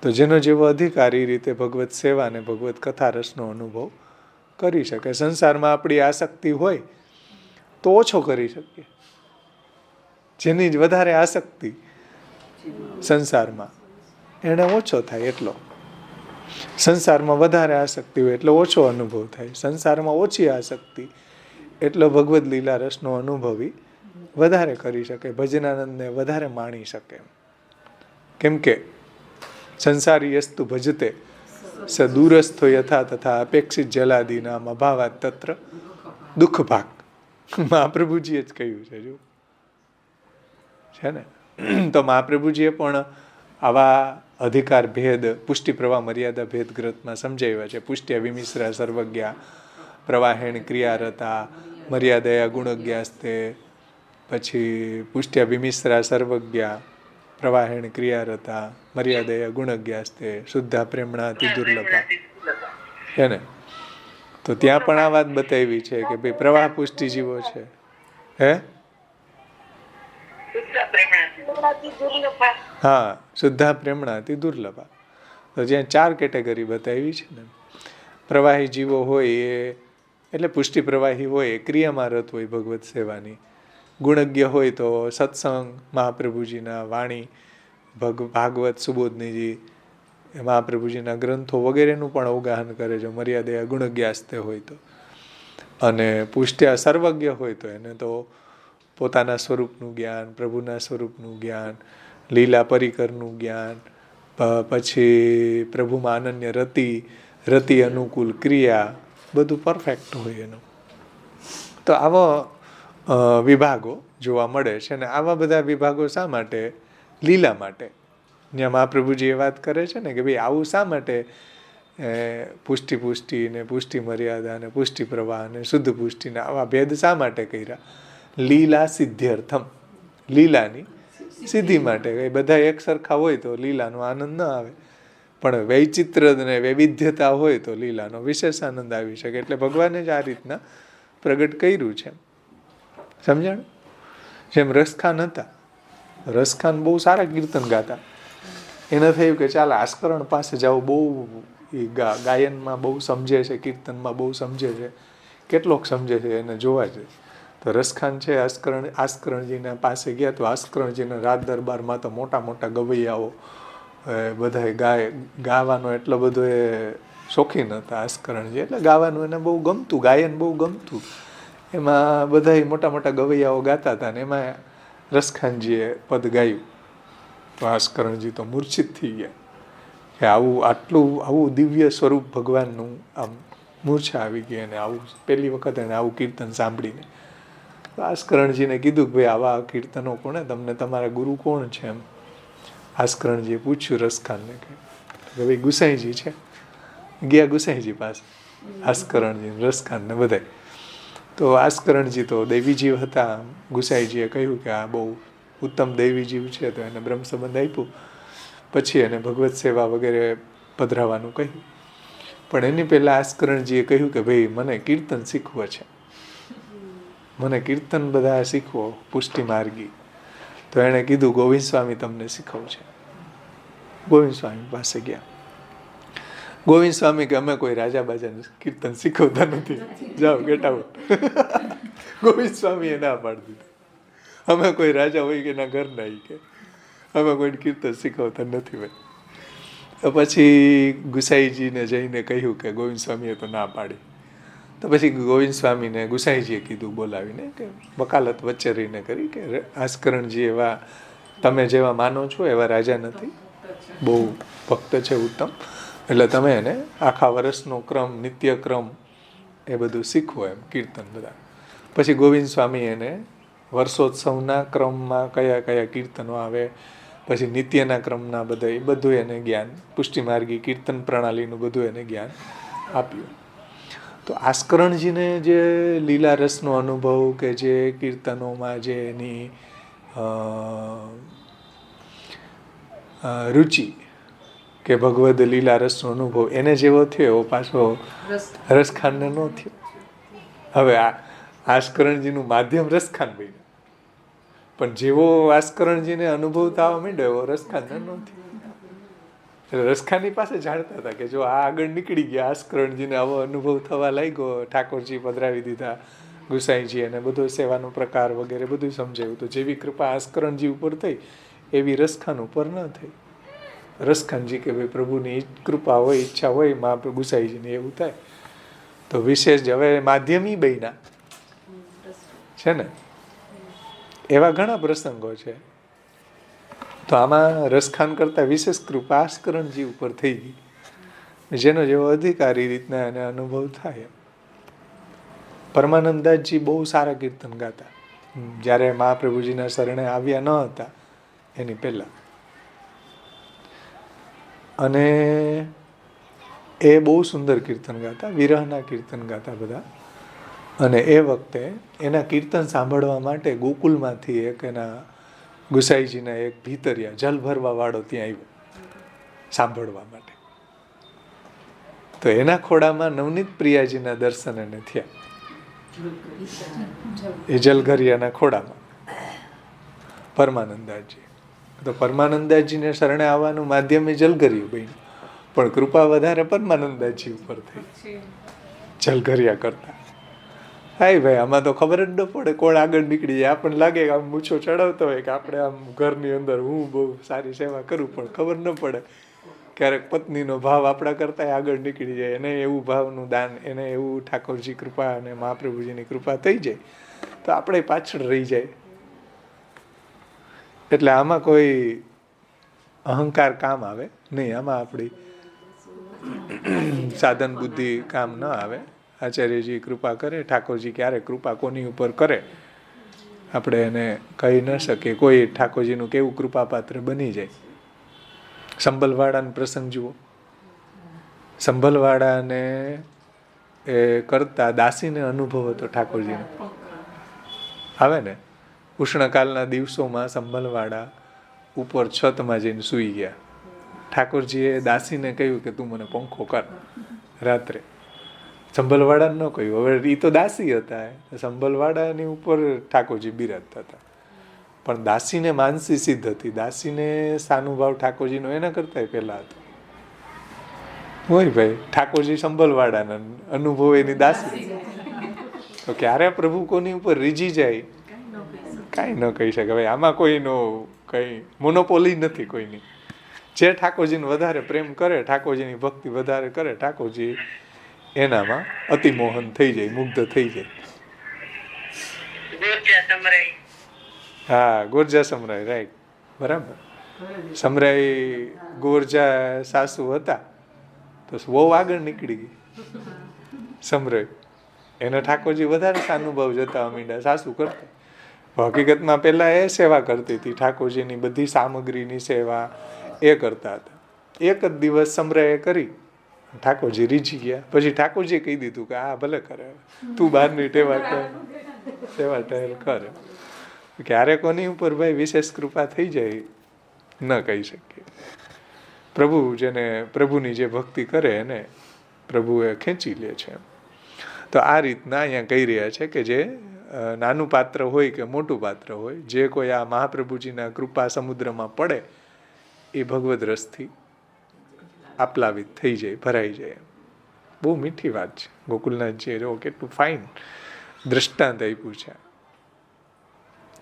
તો જેનો જેવો અધિકાર એ રીતે ભગવત સેવા અને ભગવત કથા રસનો અનુભવ કરી શકે. સંસારમાં આપણી આસક્તિ હોય તો ઓછો કરી શકીએ. જેની જ વધારે આસક્તિ સંસારમાં એને ઓછો થાય એટલો. સંસારમાં વધારે આસક્તિ હોય એટલે ઓછો અનુભવ થાય. સંસારમાં ઓછી આસક્તિ એટલો ભગવદ લીલા રસનો અનુભવી વધારે કરી શકે. ભજનાનંદને વધારે માણી શકે. કેમ કે સંસારી અસ્તુ ભજતે સ દૂરસ્થો યથા તથા અપેક્ષિત જલાદીનામ અભાવાત તત્ર દુઃખ ભાગ. મહાપ્રભુજીએ જ કહ્યું છે જો છે ને. તો મહાપ્રભુજીએ પણ આવા અધિકાર ભેદ પુષ્ટિ પ્રવાહ મર્યાદા ભેદ ગ્રંથમાં સમજાવ્યા છે. પુષ્ટ્યા વિમિશ્રા સર્વજ્ઞા પ્રવાહેણ ક્રિયારતા મર્યાદયા ગુણજ્ઞાસ્તે. પછી પુષ્ટ્યા વિમિશ્રા સર્વજ્ઞા પ્રવાહેણ ક્રિયારતા મર્યાદયા ગુણજ્ઞાસ્તે શુદ્ધા પ્રેમણાતિ દુર્લભા. છે ને? તો ત્યાં પણ આ વાત બતાવી છે કે ભાઈ પ્રવાહ પુષ્ટિ જીવો છે. હે હા શુદ્ધા પ્રેમણાતિ દુર્લભા. તો જ્યાં 4 કેટેગરી બતાવી છે ને. પ્રવાહી જીવો હોય એ એટલે પુષ્ટિ પ્રવાહી હોય એ ક્રિયામાં રત હોય ભગવત સેવાની. ગુણજ્ઞ હોય તો સત્સંગ મહાપ્રભુજીના વાણી ભાગવત સુબોધનીજી મહાપ્રભુજીના ગ્રંથો વગેરેનું પણ અવગાહન કરે છે. મર્યાદા ગુણજ્ઞાસ્તે હોય તો. અને પુષ્ટ્યા સર્વજ્ઞ હોય તો એને તો પોતાના સ્વરૂપનું જ્ઞાન, પ્રભુના સ્વરૂપનું જ્ઞાન, લીલા પરિકરનું જ્ઞાન, પછી પ્રભુમાં અનન્ય રતિ અનુકૂળ ક્રિયા બધું પરફેક્ટ હોય એનું. તો આવો વિભાગો જોવા મળે છે. અને આવા બધા વિભાગો શા માટે? લીલા માટે. ત્યાં મહાપ્રભુજી એ વાત કરે છે ને કે ભાઈ આવું શા માટે પુષ્ટિ ને પુષ્ટિ મર્યાદા ને પુષ્ટિ પ્રવાહ ને શુદ્ધ પુષ્ટિ ને આવા ભેદ શા માટે કર્યા? લીલા સિદ્ધ્યર્થમ. લીલાની સિદ્ધિ માટે. બધા એક સરખા હોય તો લીલાનો આનંદ ન આવે. પણ વૈચિત્ર ને વૈવિધ્યતા હોય તો લીલાનો વિશેષ આનંદ આવી શકે. એટલે ભગવાને જ આ રીતના પ્રગટ કર્યું છે. સમજાણું? જેમ રસખાન હતા. રસખાન બહુ સારા કીર્તન ગાતા. એને થયું કે ચાલ આસ્કરણ પાસે જાઓ. બહુ એ ગાયનમાં બહુ સમજે છે, કીર્તનમાં બહુ સમજે છે. કેટલોક સમજે છે એને જોવા છે. તો રસખાન છે આસ્કરણજીના પાસે ગયા તો આસ્કરણજીના રાજ દરબારમાં તો મોટા મોટા ગવૈયાઓ બધા ગાવાનો એટલો બધો એ શોખીન હતા આસ્કરણજી. એટલે ગાવાનું એને બહુ ગમતું, ગાયન બહુ ગમતું. એમાં બધા મોટા મોટા ગવૈયાઓ ગાતા હતા ને એમાં રસખાનજીએ પદ ગાયું. તો આસ્કરણજી તો મૂર્છિત થઈ ગયા કે આવું દિવ્ય સ્વરૂપ ભગવાનનું આમ મૂર્છા આવી ગઈ. અને આવું પહેલી વખત એને આવું કીર્તન સાંભળીને આસ્કરણજીને કીધું કે ભાઈ આવા કીર્તનો કોને, તમને તમારા ગુરુ કોણ છે? એમ આસ્કરણજીએ પૂછ્યું રસખાનને કે ભાઈ ગુસાઈજી છે. ગયા ગુસાઈજી પાસે આસ્કરણજી રસખાનને બધાય. તો આસ્કરણજી તો દૈવી જીવ હતા. ગુસાઈજીએ કહ્યું કે આ બહુ ઉત્તમ દૈવી જીવ છે તો એને બ્રહ્મ સંબંધ આપ્યું. પછી એને ભગવત સેવા વગેરે પધરાવાનું કહ્યું. પણ એની પહેલાં આસ્કરણજીએ કહ્યું કે ભાઈ મને કીર્તન શીખવું છે, મને કીર્તન બધા શીખવો પુષ્ટિ માર્ગી. તો એણે કીધું ગોવિંદ સ્વામી તમને શીખવશે. ગોવિંદ સ્વામી પાસે ગયા. ગોવિંદ સ્વામી કે અમે કોઈ રાજા બાજાને કીર્તન શીખવતા નથી, જાઓ ગેટ આઉટ. ગોવિંદ સ્વામીએ ના પાડી દીધું. અમે કોઈ રાજા હોય કે ના ઘર ના કે અમે કોઈ કીર્તન શીખવતા નથી ભાઈ. તો પછી ગુસાઈજીને જઈને કહ્યું કે ગોવિંદ સ્વામીએ તો ના પાડી. તો પછી ગોવિંદ સ્વામીને ગુસાઈજીએ કીધું બોલાવીને કે વકાલત વચ્ચે રહીને કરી કે આસ્કરણજી એવા તમે જેવા માનો છો એવા રાજા નથી, બહુ ભક્ત છે ઉત્તમ, એટલે તમે એને આખા વર્ષનો ક્રમ, નિત્યક્રમ એ બધું શીખવો એમ, કીર્તન બધા. પછી ગોવિંદ સ્વામી એને વર્ષોત્સવના ક્રમમાં કયા કયા કીર્તનો આવે, પછી નિત્યના ક્રમના બધા, એ બધું એને જ્ઞાન, પુષ્ટિમાર્ગી કીર્તન પ્રણાલીનું બધું એને જ્ઞાન આપ્યું. તો આસ્કરણજીને જે લીલા રસનો અનુભવ કે જે કીર્તનોમાં જે એની રુચિ કે ભગવદ લીલા રસનો અનુભવ એને જેવો થયો એવો પાછો રસખાનને ન થયો. હવે આસ્કરણજીનું માધ્યમ રસખાન બન્યું, પણ જેવો આસ્કરણજીને અનુભવ થવા માંડ્યો એવો રસખાનને ન થયો. એટલે રસખાની પાસે જાણતા હતા કે જો આ આગળ નીકળી ગયા, આસ્કરણજીને આવો અનુભવ થવા લાગ્યો, ઠાકોરજી પધરાવી દીધા, ગુસાઈજી એને બધો સેવાનો પ્રકાર વગેરે બધું સમજાવ્યું, તો જેવી કૃપા આસ્કરણજી ઉપર થઈ એવી રસખાન ઉપર ન થઈ. રસખાનજી કે ભાઈ પ્રભુની કૃપા હોય, ઈચ્છા હોય, મા ગુસાઈજીની એવું થાય. તો વિશેષ હવે માધ્યમી બન્યા છે ને, એવા ઘણા પ્રસંગો છે. તો આમાં રસખાન કરતા વિશેષ કૃપા આસ્કરણજી ઉપર થઈ ગઈ, જેનો જેવો અધિકારી રીતના એને અનુભવ થાય. પરમાનંદદાસજી બહુ સારા કીર્તન ગાતા, જ્યારે મહાપ્રભુજીના શરણે આવ્યા ન હતા એની પહેલા, અને એ બહુ સુંદર કીર્તન ગાતા, વિરહના કીર્તન ગાતા બધા. અને એ વખતે એના કીર્તન સાંભળવા માટે ગોકુલમાંથી એક એના ગુસાઈજીના એક ભીતરિયા જલ ભરવા વાળો ત્યાં આવ્યો સાંભળવા માટે. તો એના ખોડામાં નવનીત પ્રિયાજીના દર્શન એને થયા, એ જલઘરિયાના ખોડામાં પરમાનંદાસજી. તો પરમાનંદાસજીને શરણે આવવાનું માધ્યમ એ જલઘરિયું બન્યું, પણ કૃપા વધારે પરમાનંદાસજી ઉપર થઈ જલઘરિયા કરતા. હાય ભાઈ, આમાં તો ખબર જ ન પડે કોણ આગળ નીકળી જાય. આપણને લાગે કે આમ મૂછો ચડાવતો હોય કે આપણે આમ ઘરની અંદર હું બહુ સારી સેવા કરું, પણ ખબર ન પડે ક્યારેક પત્નીનો ભાવ આપણા કરતાં આગળ નીકળી જાય, એને એવું ભાવનું દાન, એને એવું ઠાકોરજી કૃપા અને મહાપ્રભુજીની કૃપા થઈ જાય તો આપણે પાછળ રહી જાય. એટલે આમાં કોઈ અહંકાર કામ આવે નહીં, આમાં આપણી સાધન બુદ્ધિ કામ ન આવે. આચાર્યજી કૃપા કરે, ઠાકોરજી ક્યારે કૃપા કોની ઉપર કરે આપણે એને કહી ન શકીએ. કોઈ ઠાકોરજીનું કેવું કૃપાપાત્ર બની જાય. સંભલવાડાનો પ્રસંગ જુઓ, સંભલવાડાને એ કરતા દાસીને અનુભવ હતો ઠાકોરજીનો, આવે ને ઉષ્ણકાલના દિવસોમાં સંભલવાડા ઉપર છતમાં જઈને સૂઈ ગયા. ઠાકોરજીએ દાસીને કહ્યું કે તું મને પંખો કર રાત્રે. સંભલવાડાને ન કહ્યું, હવે એ તો દાસી હતા, સંભલવાડાની ઉપર ઠાકોરજી બિરાજતા હતા. પણ દાસીને માનસી સિદ્ધ હતી, દાસીને સાનુભાવ ઠાકોરજીનો એના કરતા પહેલા હતો. હોય ભાઈ, ઠાકોરજી સંભલવાડાના અનુભવ એની દાસી. તો ક્યારે પ્રભુ કોની ઉપર રીઝી જાય કાંઈ ન કહી શકે. ભાઈ આમાં કોઈનો કંઈ મોનોપોલી નથી કોઈની. જે ઠાકોરજીને વધારે પ્રેમ કરે, ઠાકોરજીની ભક્તિ વધારે કરે, ઠાકોરજી એનામાં અતિમોહન થઈ જાય, મુગ્ધ થઈ જાય. હા, ગોરજા સમરાય, રાઈટ, બરાબર. સમરાય ગોરજા સાસુ હતા તો બહુ આગળ નીકળી ગઈ સમરાય. એને ઠાકોરજી વધારે સાનુભાવ જતા માંડ્યા, સાસુ કરતા. હકીકતમાં પહેલા એ સેવા કરતી હતી, ઠાકોરજીની બધી સામગ્રીની સેવા એ કરતા હતા. એક જ દિવસ સમરાએ કરી, ઠાકોરજી રીઝી ગયા. પછી ઠાકોરજીએ કહી દીધું કે આ ભલે કરે, તું બહારની સેવા ટહેલ કરે. ક્યારે કોની ઉપર ભાઈ વિશેષ કૃપા થઈ જાય ન કહી શકીએ. પ્રભુ જેને પ્રભુની જે ભક્તિ કરે એને પ્રભુ એ ખેંચી લે છે. તો આ રીતના અહીંયા કહી રહ્યા છે કે જે નાનું પાત્ર હોય કે મોટું પાત્ર હોય, જે કોઈ આ મહાપ્રભુજીના કૃપા સમુદ્રમાં પડે એ ભગવદ રસથી આપ્લાવિત થઈ જાય, ભરાઈ જાય. બહુ મીઠી વાત છે. ગોકુલનાથજી જો કેટલું ફાઇન દ્રષ્ટાંત આપ્યું છે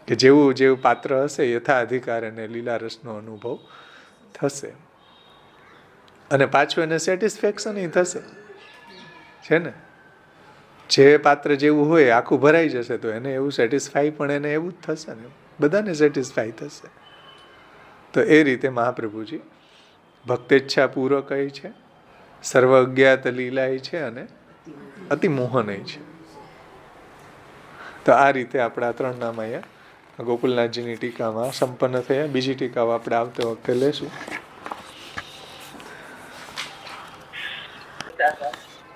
કે જેવું જેવું પાત્ર હશે યથા અધિકાર અને લીલા રસનો અનુભવ થશે. અને પાછું એને સેટિસ્ફેક્શન થશે છે ને. જે પાત્ર જેવું હોય આખું ભરાઈ જશે તો એને એવું સેટિસ્ફાઈ પણ એને એવું જ થશે ને, બધાને સેટિસ્ફાઈ થશે. તો એ રીતે મહાપ્રભુજી ભક્તેચ્છા પૂરક છે, સર્વ અજ્ઞાત લીલાય છે અને અતિમોહનય છે. તો આ રીતે આપણા 3 નામ અહીંયા ગોકુલનાથજીની ટીકામાં સંપન્ન થયા. બીજી ટીકાઓ આપણે આવતે વખતે લેશું.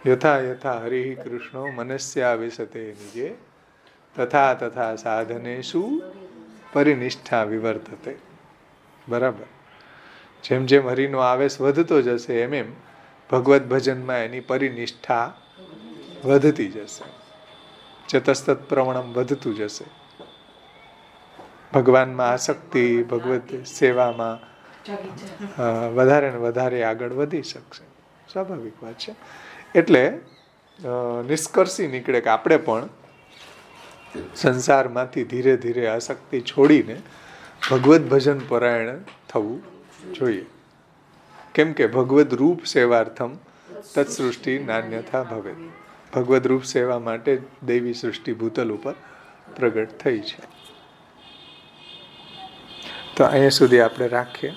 યથા યથા હરિ કૃષ્ણો મનસ્યાવિશતે નિજે તથા તથા સાધનેષુ પરિનિષ્ઠા વિવર્તતે. બરાબર. જેમ જેમ હરિનો આવેશ વધતો જશે એમ એમ ભગવત ભજનમાં એની પરિનિષ્ઠા વધતી જશે, ચતસ્તત પ્રવણમ વધતું જશે. ભગવાનમાં આસક્તિ, ભગવત સેવામાં વધારે ને વધારે આગળ વધી શકશે. સ્વાભાવિક વાત છે. એટલે નિષ્કર્ષી નીકળે કે આપણે પણ સંસારમાંથી ધીરે ધીરે આસક્તિ છોડીને ભગવત ભજન પરાયણ થવું જોઈએ. કેમ કે ભગવદ રૂપ સેવાર્થમ તત્સૃષ્ટિ નાન્યથા ભવે. ભગવદ રૂપ સેવા માટે દૈવી સૃષ્ટિ ભૂતલ ઉપર પ્રગટ થઈ છે. તો અહીંયા સુધી આપણે રાખીએ.